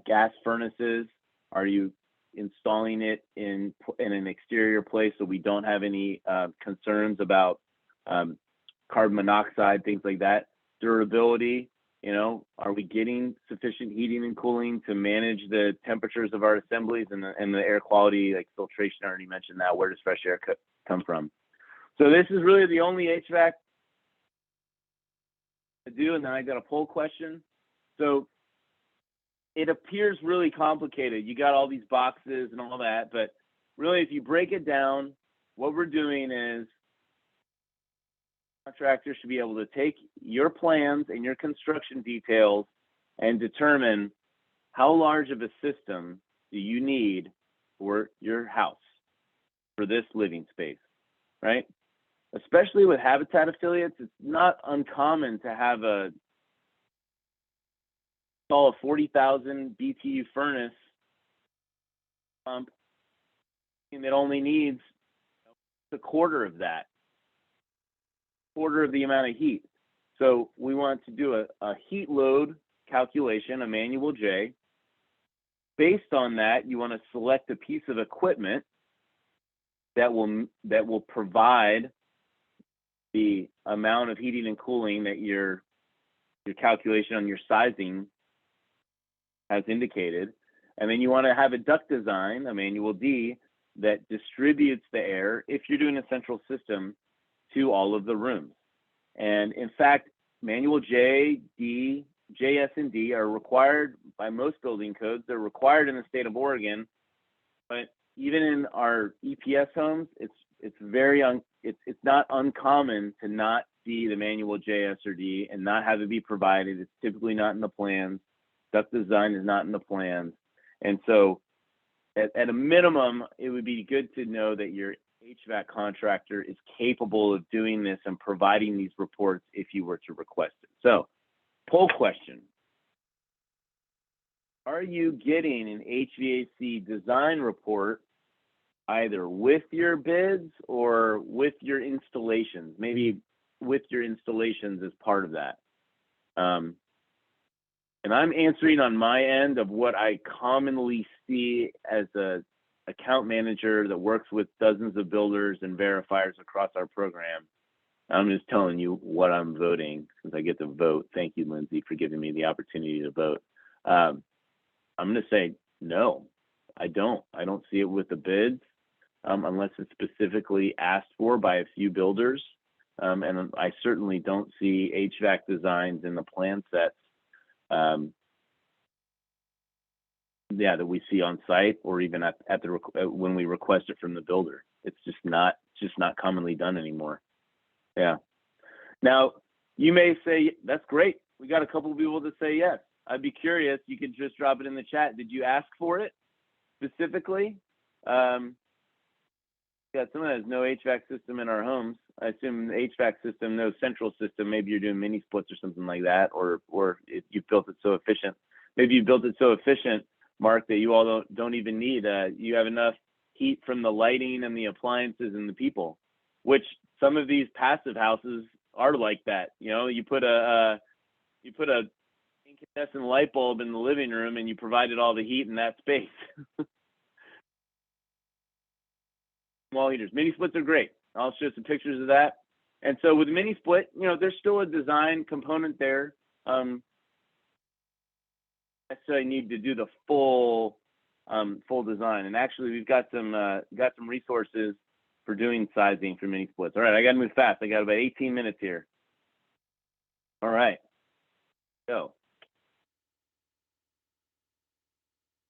gas furnaces? Are you installing it in an exterior place so we don't have any concerns about carbon monoxide, things like that? Durability, are we getting sufficient heating and cooling to manage the temperatures of our assemblies, and the air quality, like filtration? I already mentioned that. Where does fresh air come from? So this is really the only HVAC to do, and then I got a poll question. So it appears really complicated. You got all these boxes and all that, but really, if you break it down, what we're doing is contractors should be able to take your plans and your construction details and determine how large of a system do you need for your house, for this living space, right? Especially with Habitat affiliates, it's not uncommon to have install a 40,000 BTU furnace pump that only needs a quarter of that, quarter of the amount of heat. So we want to do a heat load calculation, a manual J. Based on that, you want to select a piece of equipment that will provide the amount of heating and cooling that your calculation on your sizing has indicated. And then you want to have a duct design, a manual D, that distributes the air, if you're doing a central system, to all of the rooms. And in fact, manual J, D, JS, and D are required by most building codes. They're required in the state of Oregon, but even in our EPS homes, it's not uncommon to not see the manual JS or D and not have it be provided. It's typically not in the plans. Duct design is not in the plans. And so at a minimum, it would be good to know that your HVAC contractor is capable of doing this and providing these reports if you were to request it. So, poll question. Are you getting an HVAC design report either with your bids or with your installations? Maybe with your installations as part of that. And I'm answering on my end of what I commonly see as a account manager that works with dozens of builders and verifiers across our program. I'm just telling you what I'm voting since I get to vote. Thank you, Lindsay, for giving me the opportunity to vote. I'm going to say no, I don't. I don't see it with the bids unless it's specifically asked for by a few builders. And I certainly don't see HVAC designs in the plan sets that we see on site or even at the when we request it from the builder. It's just not commonly done anymore. Yeah. Now you may say that's great. We got a couple of people that say yes. I'd be curious. You could just drop it in the chat. Did you ask for it specifically? Yeah, someone has no HVAC system in our homes. I assume the HVAC system, no central system. Maybe you're doing mini splits or something like that, or you built it so efficient. Maybe you built it so efficient, Mark, that you all don't even need. You have enough heat from the lighting and the appliances and the people, which some of these passive houses are like that. You put a incandescent light bulb in the living room and you provided all the heat in that space. Small heaters. Mini splits are great. I'll show some pictures of that. And so with mini split, there's still a design component there. Necessarily need to do the full design. And actually, we've got some resources for doing sizing for mini splits. All right, I got to move fast. I got about 18 minutes here. All right, go.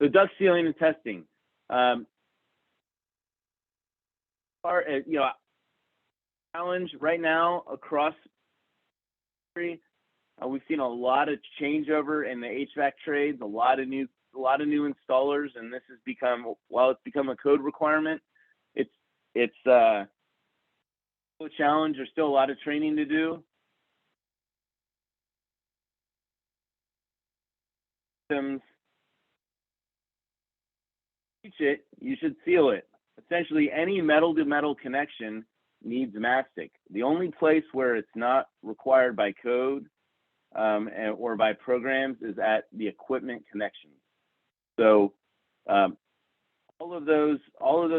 So duct sealing and testing. Challenge right now across the country. We've seen a lot of changeover in the HVAC trades, a lot of new installers, and this has become, while it's become a code requirement, it's a challenge. There's still a lot of training to do. Systems. Teach it, you should seal it. Essentially, any metal-to-metal connection needs mastic. The only place where it's not required by code or by programs is at the equipment connections. So all of those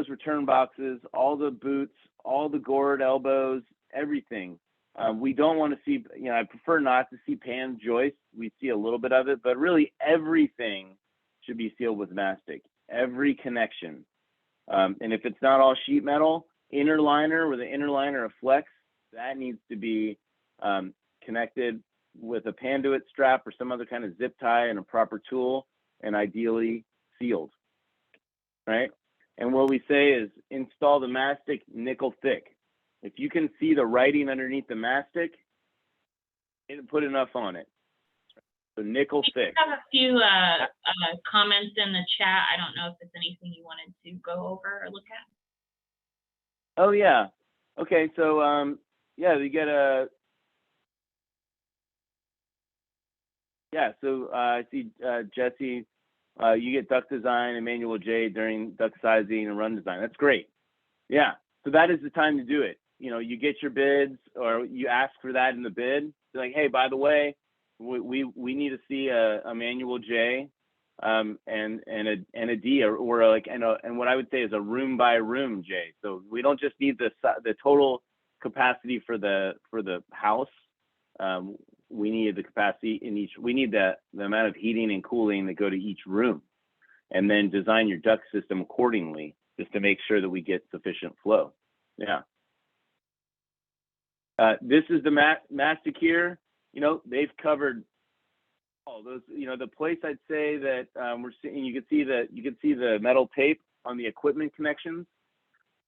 return boxes, all the boots, all the gored elbows, everything. We don't want to see, I prefer not to see pan joists. We see a little bit of it, but really everything should be sealed with mastic, every connection. And if it's not all sheet metal, inner liner where the inner liner flex, that needs to be connected with a Panduit strap or some other kind of zip tie and a proper tool, and ideally sealed, right? And what we say is install the mastic nickel thick. If you can see the writing underneath the mastic, put enough on it. So nickel thick. We have a few comments in the chat. I don't know if it's anything you wanted to go over or look at. Oh yeah. Okay. So yeah, we get a. Yeah. So I see Jesse. You get duct design and manual J during duct sizing and run design. That's great. Yeah. So that is the time to do it. You get your bids, or you ask for that in the bid. You're like, hey, by the way, we need to see a manual J, and a D, or like and what I would say is a room by room J. So we don't just need the total capacity for the house. We need the capacity in each. We need the amount of heating and cooling that go to each room, and then design your duct system accordingly, just to make sure that we get sufficient flow. Yeah. This is the mastic here. They've covered all those. The place I'd say that we're seeing, you can see the metal tape on the equipment connections.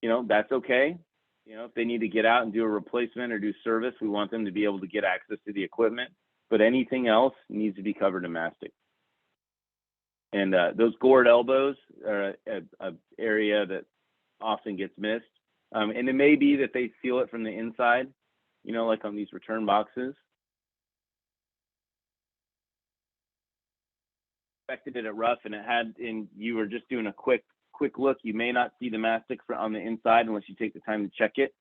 That's okay. If they need to get out and do a replacement or do service, we want them to be able to get access to the equipment. But anything else needs to be covered in mastic. And those gored elbows are an area that often gets missed. And it may be that they seal it from the inside, like on these return boxes. Expected it at rough, and you were just doing a quick look. You may not see the mastic on the inside unless you take the time to check it.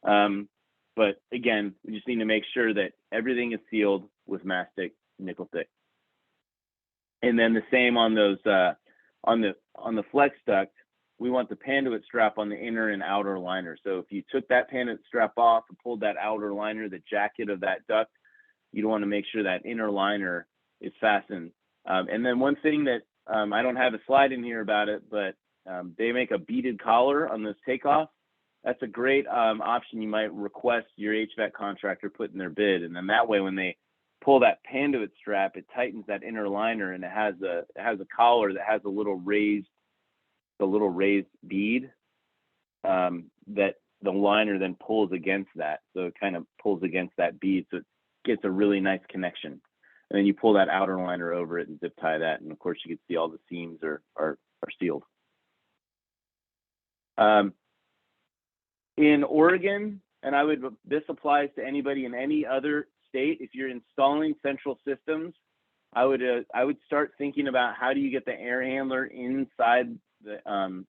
But again, we just need to make sure that everything is sealed with mastic nickel thick. And then the same on those on the flex duct. We want the Panduit strap on the inner and outer liner. So if you took that Panduit strap off and pulled that outer liner, the jacket of that duct, you'd want to make sure that inner liner is fastened. And then one thing that I don't have a slide in here about it, but they make a beaded collar on this takeoff. That's a great option you might request your HVAC contractor put in their bid. And then that way, when they pull that Panduit strap, it tightens that inner liner, and it has a collar that has a little raised bead that the liner then pulls against that. So it kind of pulls against that bead, so it gets a really nice connection. And then you pull that outer liner over it and zip tie that, and of course you can see all the seams are sealed. In Oregon, and this applies to anybody in any other state, if you're installing central systems, I would start thinking about how do you get the air handler inside, of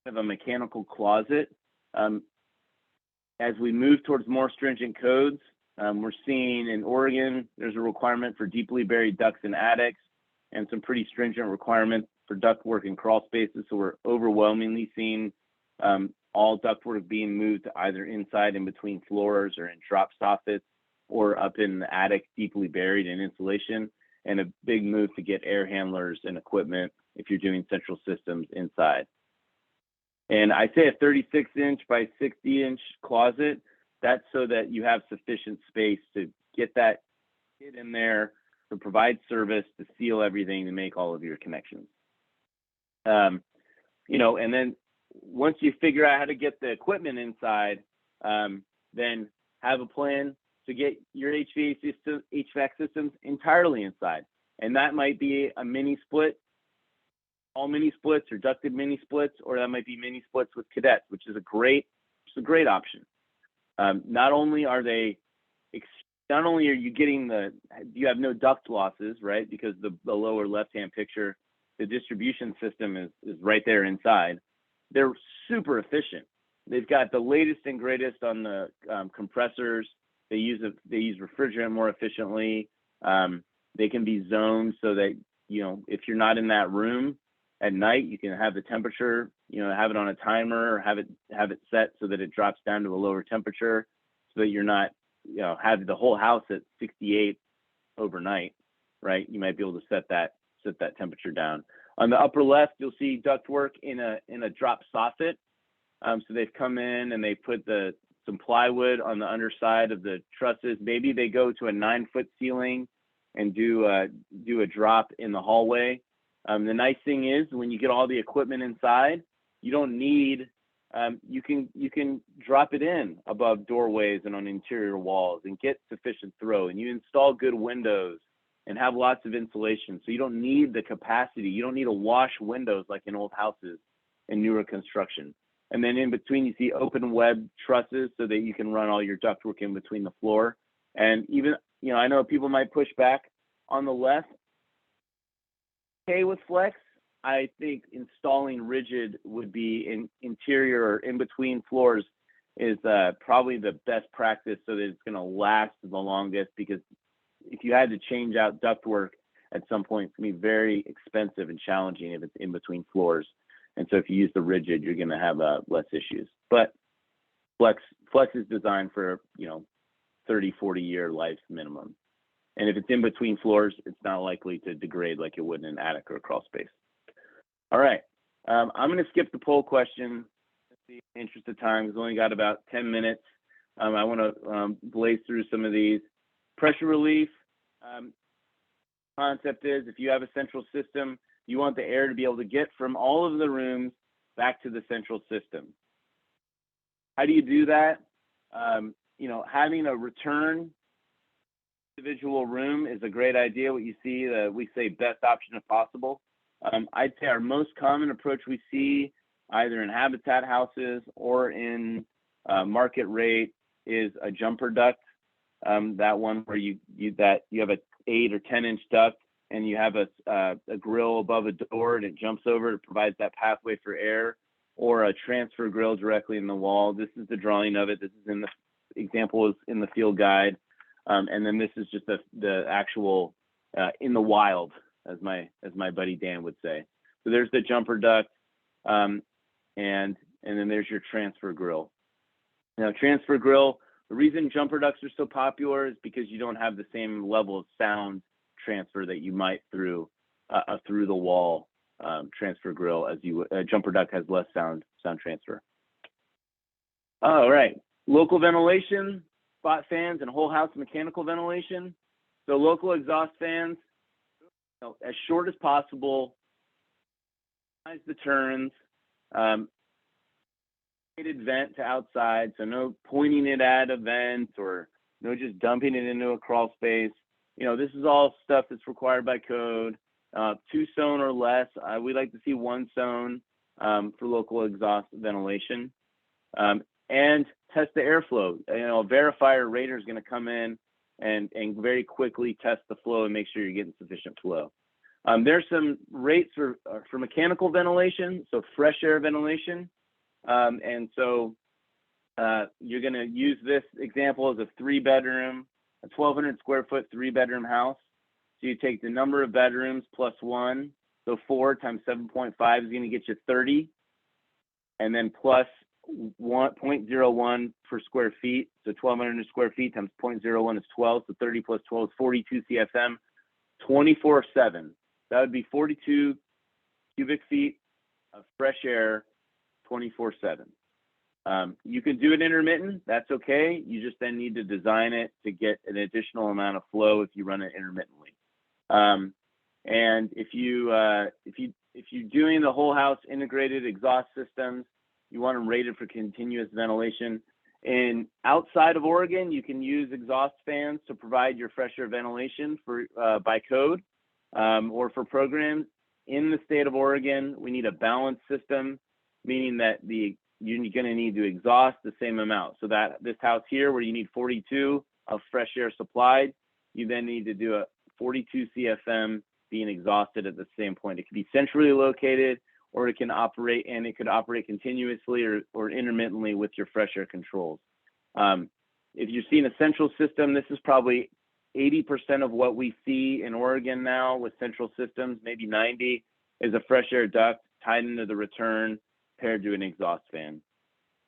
a mechanical closet. As we move towards more stringent codes, we're seeing in Oregon, there's a requirement for deeply buried ducts in attics, and some pretty stringent requirements for ductwork in crawl spaces. So we're overwhelmingly seeing all ductwork being moved to either inside in between floors or in drop soffits, or up in the attic deeply buried in insulation, and a big move to get air handlers and equipment if you're doing central systems inside. And I say a 36-inch by 60-inch closet. That's so that you have sufficient space to get in there, to provide service, to seal everything, to make all of your connections. And then once you figure out how to get the equipment inside, then have a plan to get your HVAC systems entirely inside. And that might be a mini split, all mini splits, or ducted mini splits, or that might be mini splits with cadets, which is a great option. Not only are you getting you have no duct losses, right? Because the lower left-hand picture the distribution system is right there inside. They're super efficient. They've got the latest and greatest on the compressors. They use refrigerant more efficiently. They can be zoned so that, you know, if you're not in that room at night, you can have the temperature, you know, have it on a timer or have it set so that it drops down to a lower temperature, so that you're not, you know, have the whole house at 68 overnight, right? You might be able to set that temperature down. On the upper left, you'll see ductwork in a drop soffit. So they've come in and they put some plywood on the underside of the trusses. Maybe they go to a 9-foot ceiling and do a drop in the hallway. The nice thing is when you get all the equipment inside, you don't need, you can drop it in above doorways and on interior walls and get sufficient throw, and you install good windows and have lots of insulation. So you don't need the capacity. You don't need to wash windows like in old houses and newer construction. And then in between, you see open web trusses so that you can run all your ductwork in between the floor. And even, you know, I know people might push back on the left. Okay, with flex, I think installing rigid would be in interior or in between floors is probably the best practice, so that it's going to last the longest, because if you had to change out ductwork at some point, it's going to be very expensive and challenging if it's in between floors. And so if you use the rigid, you're going to have less issues. But flex is designed for, you know, 30, 40-year life minimum. And if it's in between floors, it's not likely to degrade like it would in an attic or a crawl space. All right, I'm going to skip the poll question in the interest of time. We've only got about 10 minutes. I want to blaze through some of these. Pressure relief concept is, if you have a central system, you want the air to be able to get from all of the rooms back to the central system. How do you do that? You know, having a return individual room is a great idea. What you see, we say best option if possible. I'd say our most common approach we see either in habitat houses or in market rate is a jumper duct. That one where you have a 8 or 10 inch duct and you have a grill above a door and it jumps over, it provides that pathway for air, or a transfer grill directly in the wall. This is the drawing of it. This is in the example is in the field guide. And then this is just the actual in the wild, as my buddy Dan would say. So there's the jumper duct, and then there's your transfer grill. Now, transfer grill, the reason jumper ducts are so popular is because you don't have the same level of sound transfer that you might through the wall transfer grill, as jumper duct has less sound transfer. All right, local ventilation, spot fans, and whole house mechanical ventilation. So local exhaust fans, you know, as short as possible, minimize the turns, vent to outside, so no pointing it at a vent or no just dumping it into a crawl space. You know, this is all stuff that's required by code. 2 zone or less. We like to see 1 zone for local exhaust ventilation. And test the airflow. You know, a verifier rater is going to come in and very quickly test the flow and make sure you're getting sufficient flow. There's some rates for mechanical ventilation, so fresh air ventilation. And so you're going to use this example as a 3-bedroom, a 1,200 square foot 3-bedroom house. So you take the number of bedrooms plus 1, so 4 times 7.5 is going to get you 30, and then plus 0.01 per square feet, so 1,200 square feet times 0.01 is 12, so 30 plus 12 is 42 CFM, 24/7. That would be 42 cubic feet of fresh air, 24/7. You can do it intermittent, that's okay. You just then need to design it to get an additional amount of flow if you run it intermittently. And if you're doing the whole house integrated exhaust systems, you want them rated for continuous ventilation. And outside of Oregon, you can use exhaust fans to provide your fresh air ventilation for by code or for programs. In the state of Oregon, we need a balanced system, meaning that you're going to need to exhaust the same amount. So that this house here, where you need 42 of fresh air supplied, you then need to do a 42 CFM being exhausted at the same point. It could be centrally located, or it can operate, and it could operate continuously or intermittently with your fresh air controls. If you're seeing a central system, this is probably 80% of what we see in Oregon now with central systems, maybe 90, is a fresh air duct tied into the return paired to an exhaust fan.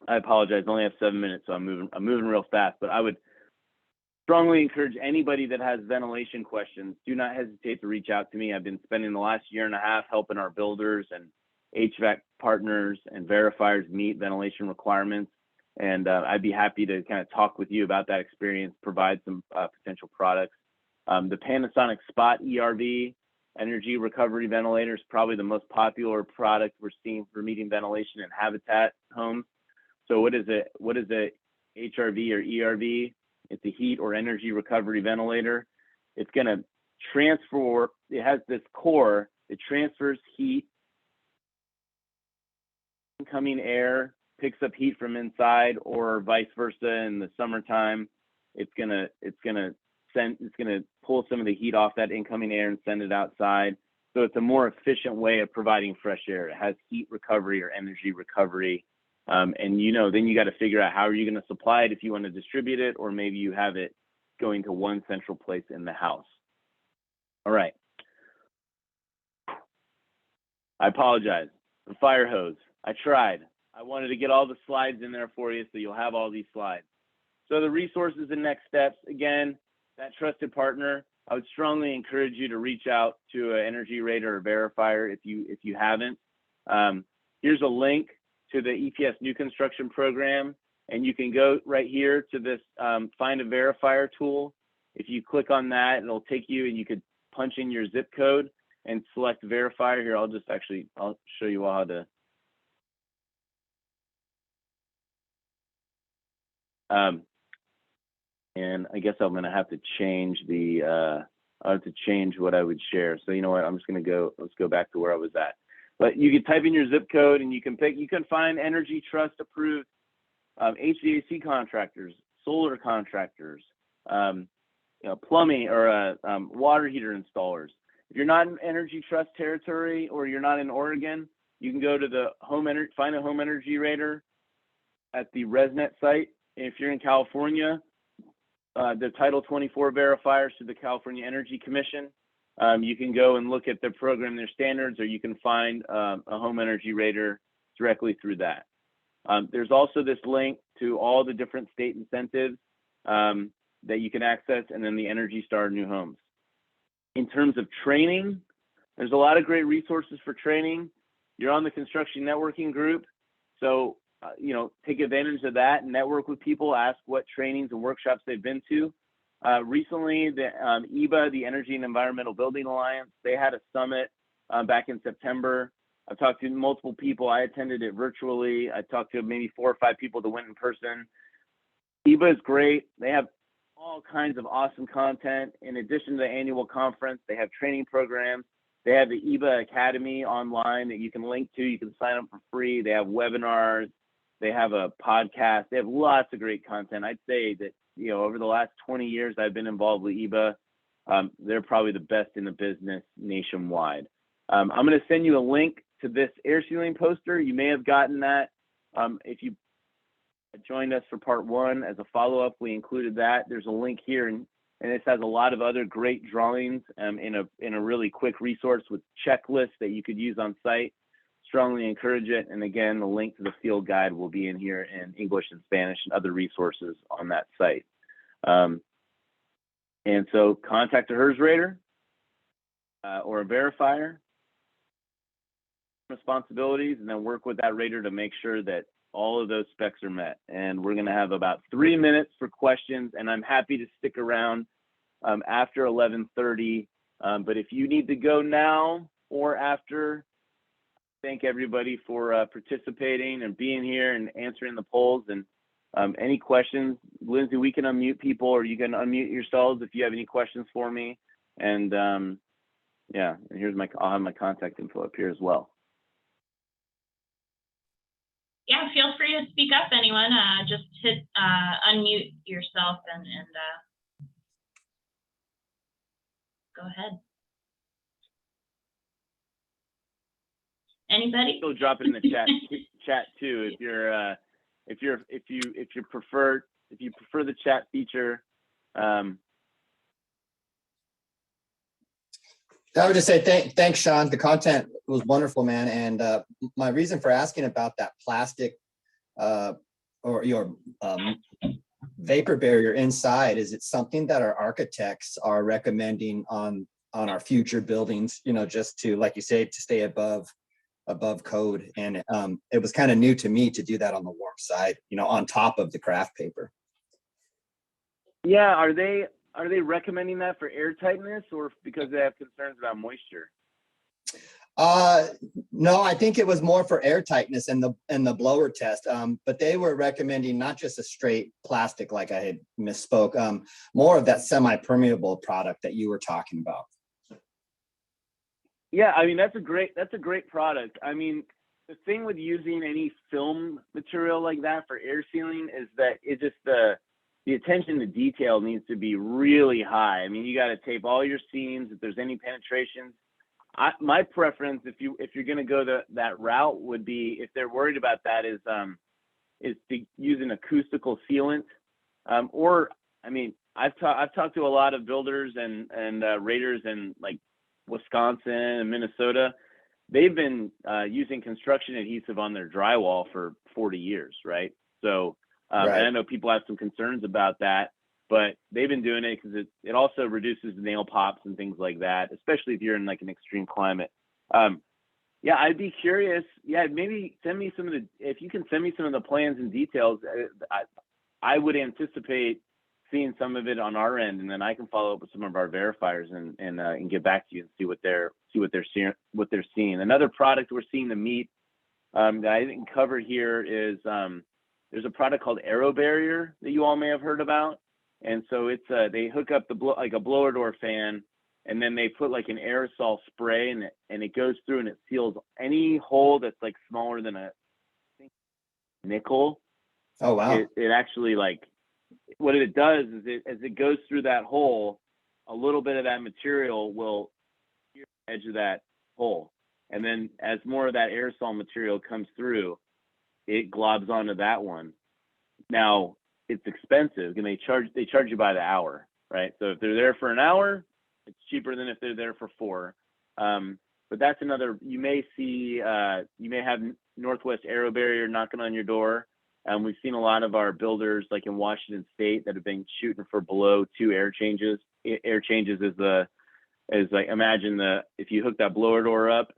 I apologize, I only have 7 minutes, so I'm moving real fast, but I would strongly encourage anybody that has ventilation questions, do not hesitate to reach out to me. I've been spending the last year and a half helping our builders and HVAC partners and verifiers meet ventilation requirements. And I'd be happy to kind of talk with you about that experience, provide some potential products. The Panasonic Spot ERV energy recovery ventilator is probably the most popular product we're seeing for meeting ventilation in habitat homes. So what is a HRV or ERV? It's a heat or energy recovery ventilator. It's going to transfer, it has this core, it transfers heat, incoming air, picks up heat from inside, or vice versa in the summertime. It's gonna pull some of the heat off that incoming air and send it outside. So it's a more efficient way of providing fresh air. It has heat recovery or energy recovery. And then you got to figure out how are you going to supply it if you want to distribute it, or maybe you have it going to one central place in the house. All right. I apologize. The fire hose. I tried. I wanted to get all the slides in there for you so you'll have all these slides. So the resources and next steps, again, that trusted partner, I would strongly encourage you to reach out to an Energy Rater or verifier if you haven't. Here's a link to the EPS new construction program, and you can go right here to this find a verifier tool. If you click on that, it'll take you, and you could punch in your zip code and select verifier. Here, I'll show you all how to. And I guess I'm going to have to change what I would share. So you know what, let's go back to where I was at. But you can type in your zip code, and you can find Energy Trust approved HVAC contractors, solar contractors, plumbing or water heater installers. If you're not in Energy Trust territory, or you're not in Oregon, you can go to find a home energy rater at the ResNet site. And if you're in California, the Title 24 verifiers through the California Energy Commission, you can go and look at their program, their standards, or you can find a home energy rater directly through that. There's also this link to all the different state incentives that you can access, and then the Energy Star New Homes. In terms of training, there's a lot of great resources for training. You're on the construction networking group, so take advantage of that and network with people, ask what trainings and workshops they've been to. Recently, the EBA, the Energy and Environmental Building Alliance, they had a summit back in September. I've talked to multiple people. I attended it virtually. I talked to maybe 4 or 5 people that went in person. EBA is great. They have all kinds of awesome content. In addition to the annual conference, they have training programs. They have the EBA Academy online that you can link to. You can sign up for free. They have webinars. They have a podcast. They have lots of great content. I'd say that, over the last 20 years I've been involved with EBA, they're probably the best in the business nationwide. I'm going to send you a link to this air sealing poster. You may have gotten that. If you joined us for part 1 as a follow-up, we included that. There's a link here, and this has a lot of other great drawings in a really quick resource with checklists that you could use on site. Strongly encourage it. And again, the link to the field guide will be in here in English and Spanish and other resources on that site. And so contact a HERS rater or a verifier responsibilities, and then work with that rater to make sure that all of those specs are met. And we're going to have about 3 minutes for questions, and I'm happy to stick around after 11:30. But if you need to go now or after, thank everybody for participating and being here and answering the polls. And any questions, Lindsay, we can unmute people, or you can unmute yourselves if you have any questions for me. And yeah, and I'll have my contact info up here as well. Yeah, feel free to speak up, anyone. Just hit unmute yourself and go ahead. Anybody? Still drop it in the chat too if you prefer the chat feature. I would just say thanks, Sean. The content was wonderful, man. And my reason for asking about that plastic or your vapor barrier inside is it's something that our architects are recommending on our future buildings, you know, just to, like you say, to stay above code. And it was kind of new to me to do that on the warm side, you know, on top of the craft paper. Yeah, are they recommending that for air tightness or because they have concerns about moisture? No, I think it was more for air tightness in the blower test. But they were recommending not just a straight plastic, like I had misspoke, more of that semi-permeable product that you were talking about. Yeah, I mean, that's a great product. I mean, the thing with using any film material like that for air sealing is that it just the attention to detail needs to be really high. I mean, you got to tape all your seams if there's any penetrations. My preference, if you're going to go that route, would be, if they're worried about that, is to use an acoustical sealant. Or, I mean, I've talked to a lot of builders and raters in like Wisconsin and Minnesota. They've been using construction adhesive on their drywall for 40 years, right? So, right. And I know people have some concerns about that, but they've been doing it because it also reduces nail pops and things like that, especially if you're in like an extreme climate. Yeah, I'd be curious. Yeah, maybe send me if you can send me some of the plans and details. I would anticipate seeing some of it on our end, and then I can follow up with some of our verifiers and get back to you and see what they're seeing. Another product we're seeing the meet that I didn't cover here is there's a product called Aero Barrier that you all may have heard about. And so it's they hook up like a blower door fan, and then they put like an aerosol spray, and it goes through and it seals any hole that's like smaller than a nickel. Oh wow! It actually, like, what it does is as it goes through that hole, a little bit of that material will sear the edge of that hole, and then as more of that aerosol material comes through, it globs onto that one. Now, it's expensive, and they charge you by the hour, right? So if they're there for an hour, it's cheaper than if they're there for 4. But that's another. You may have Northwest Aero Barrier knocking on your door. We've seen a lot of our builders, like in Washington State, that have been shooting for below 2 air changes. Air changes is like, imagine if you hook that blower door up,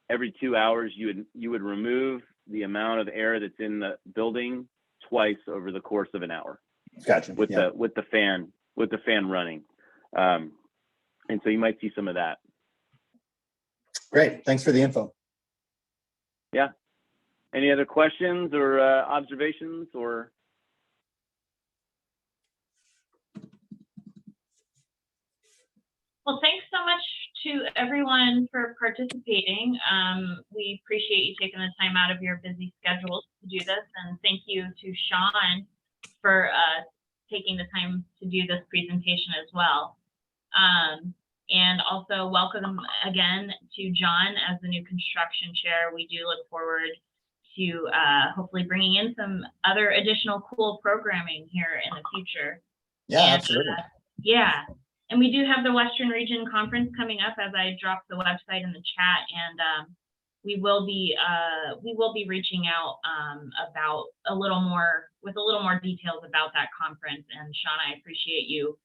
every 2 hours you would remove the amount of air that's in the building twice over the course of an hour. Gotcha. With the fan running, and so you might see some of that. Great, thanks for the info. Yeah. Any other questions or observations or? Well, thanks so much to everyone for participating. We appreciate you taking the time out of your busy schedules to do this, and thank you to Sean for taking the time to do this presentation as well. And also welcome again to John as the new construction chair. We do look forward to hopefully bringing in some other additional cool programming here in the future. Yeah, absolutely. Yeah. And we do have the Western Region Conference coming up, as I dropped the website in the chat, and we will be reaching out about a little more details about that conference. And Sean, I appreciate you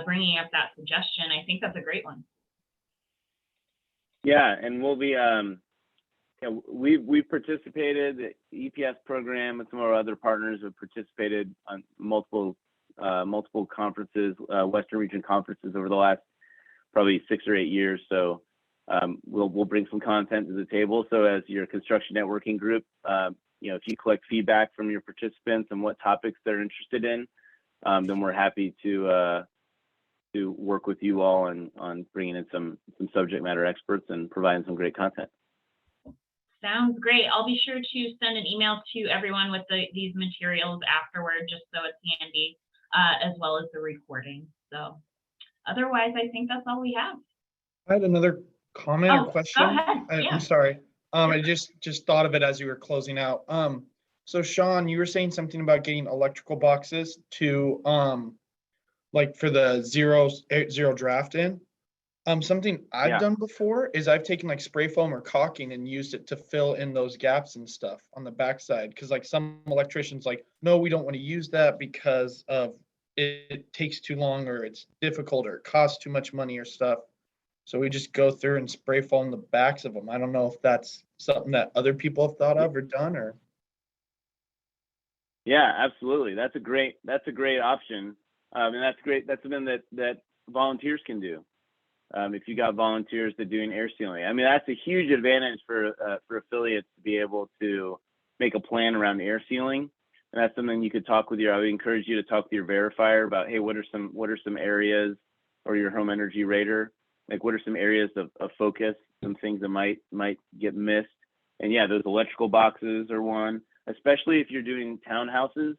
bringing up that suggestion. I think that's a great one. Yeah, and we'll be we've participated. The EPS program and some of our other partners have participated on multiple conferences, Western Region conferences over the last probably 6 or 8 years. So we'll bring some content to the table. So as your construction networking group, if you collect feedback from your participants and what topics they're interested in, then we're happy to work with you all on bringing in some subject matter experts and providing some great content. Sounds great. I'll be sure to send an email to everyone with these materials afterward, just so it's handy, as well as the recording. So otherwise, I think that's all we have. I had another comment Oh, or go question? ahead. Yeah. I'm sorry. I just thought of it as you were closing out. So Sean, you were saying something about getting electrical boxes to, like for the zero draft in. Something I've Yeah. done before is I've taken like spray foam or caulking and used it to fill in those gaps and stuff on the backside. Cause like some electricians like, no, we don't want to use that because of it takes too long or it's difficult or it costs too much money or stuff. So we just go through and spray foam the backs of them. I don't know if that's something that other people have thought of or done or. Yeah, absolutely. That's a great option. And that's great. That's something that volunteers can do. If you got volunteers that doing air sealing, I mean, that's a huge advantage for affiliates to be able to make a plan around air sealing. And that's something you could talk with I would encourage you to talk with your verifier about, hey, what are some areas, or your home energy rater, like what are some areas of focus, some things that might get missed. And yeah, those electrical boxes are one, especially if you're doing townhouses.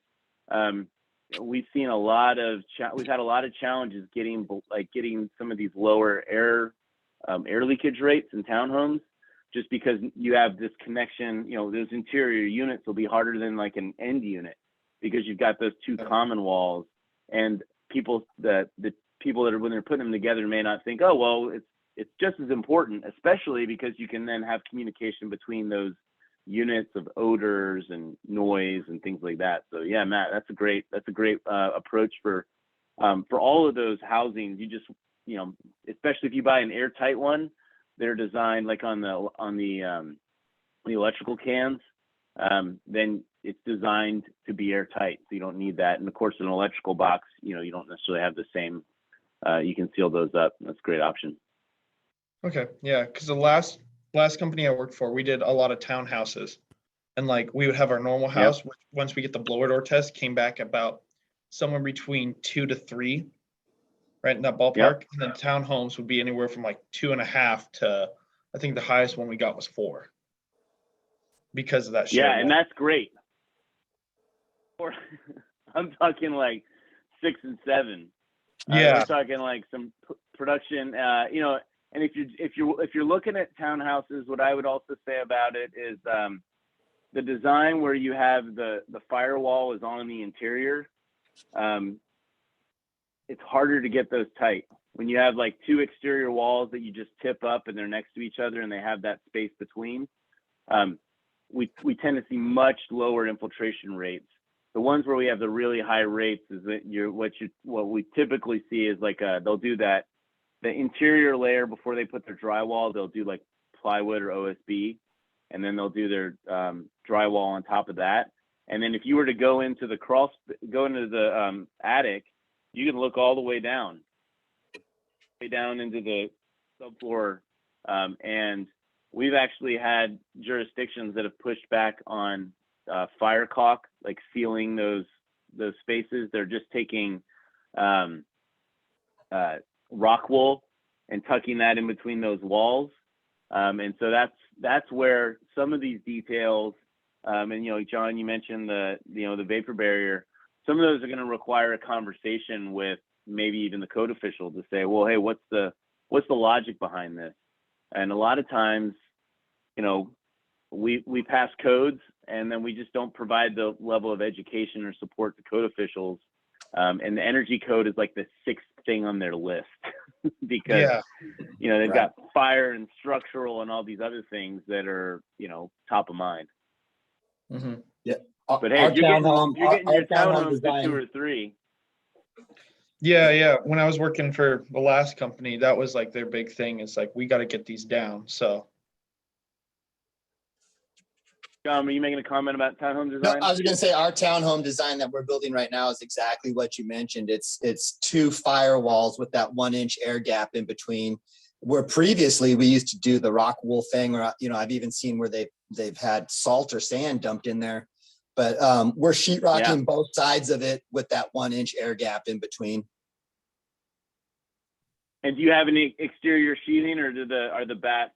We've seen we've had a lot of challenges getting some of these lower air leakage rates in townhomes, just because you have this connection. Those interior units will be harder than like an end unit because you've got those two common walls, and the people that are, when they're putting them together, may not think, oh well, it's just as important, especially because you can then have communication between those units of odors and noise and things like that. So yeah, Matt, that's a great approach for all of those housings. You just, especially if you buy an airtight one, they're designed like on the electrical cans, then it's designed to be airtight, so you don't need that. And of course, an electrical box, you don't necessarily have the same. You can seal those up. That's a great option. Okay, yeah, because the last company I worked for, we did a lot of townhouses, and like we would have our normal house, which once we get the blower door test, came back about somewhere between 2 to 3, right in that ballpark. Yep. And then townhomes would be anywhere from like 2.5 to, I think the highest one we got was 4, because of that. Yeah, and that's great. I'm talking like 6 and 7. Yeah, we're talking like some production. And if you're looking at townhouses, what I would also say about it is the design where you have the firewall is on the interior. It's harder to get those tight when you have like 2 exterior walls that you just tip up and they're next to each other and they have that space between. We tend to see much lower infiltration rates. The ones where we have the really high rates is that what we typically see is like they'll do the interior layer before they put their drywall. They'll do like plywood or OSB, and then they'll do their drywall on top of that. And then if you were to go into the attic, you can look all the way down into the subfloor. And we've actually had jurisdictions that have pushed back on fire caulk, like sealing those spaces. They're just taking rock wool and tucking that in between those walls. And so that's where some of these details, and John, you mentioned the vapor barrier. Some of those are going to require a conversation with maybe even the code official to say, well, hey, what's the logic behind this? And a lot of times, we pass codes and then we just don't provide the level of education or support to code officials. And the energy code is like the 6th thing on their list because, they've got fire and structural and all these other things that are, top of mind. Mm-hmm. Yeah. But hey, you're getting your townhomes to 2 or 3. Yeah. When I was working for the last company, that was like their big thing. It's like, we got to get these down. So. John, were you making a comment about townhome design? No, I was going to say our townhome design that we're building right now is exactly what you mentioned. It's 2 firewalls with that 1-inch air gap in between. Where previously we used to do the rock wool thing, or I've even seen where they've had salt or sand dumped in there. But we're sheetrocking both sides of it with that 1-inch air gap in between. And do you have any exterior sheathing, or are the bats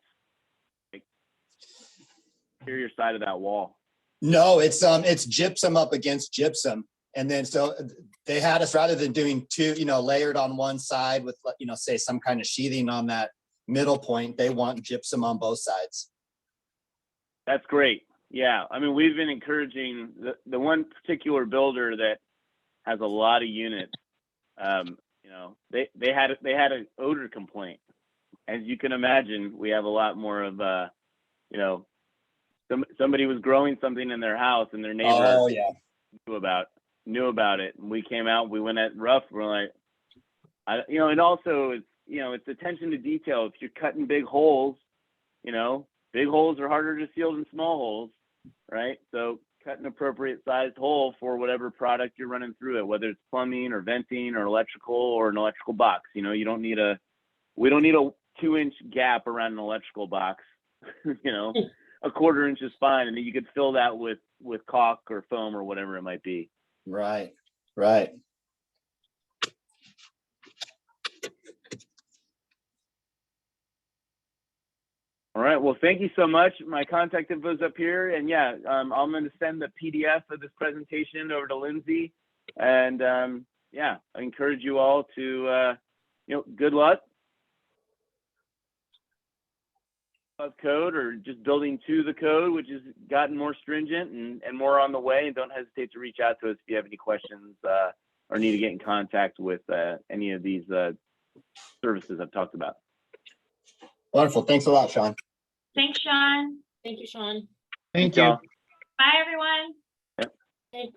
exterior side of that wall? No, it's gypsum up against gypsum. And then so they had us, rather than doing 2, layered on one side with, say some kind of sheathing on that middle point. They want gypsum on both sides. That's great. Yeah, I mean, we've been encouraging the one particular builder that has a lot of units. You know, they had an odor complaint. As you can imagine, we have a lot more of you know, somebody was growing something in their house and their neighbor Oh yeah. knew about it, and we came out. We went at rough. We're like, you know, and also it's, you know, it's attention to detail. If you're cutting big holes, you know, big holes are harder to seal than small holes, right? So cut an appropriate sized hole for whatever product you're running through it, whether it's plumbing or venting or electrical or an electrical box. You know, we don't need a 2-inch gap around an electrical box. You know, a 1/4 inch is fine, and then you could fill that with caulk or foam or whatever it might be. Right. Right. All right. Well, thank you so much. My contact info is up here, and yeah, I'm going to send the PDF of this presentation over to Lindsay, and yeah, I encourage you all to, you know, good luck. Of code or just building to the code, which has gotten more stringent and more on the way. And don't hesitate to reach out to us if you have any questions or need to get in contact with any of these services I've talked about. Wonderful. Thanks a lot, Sean. Thanks, Sean. Thank you, Sean. Thank y'all. you. Bye, everyone. Thanks.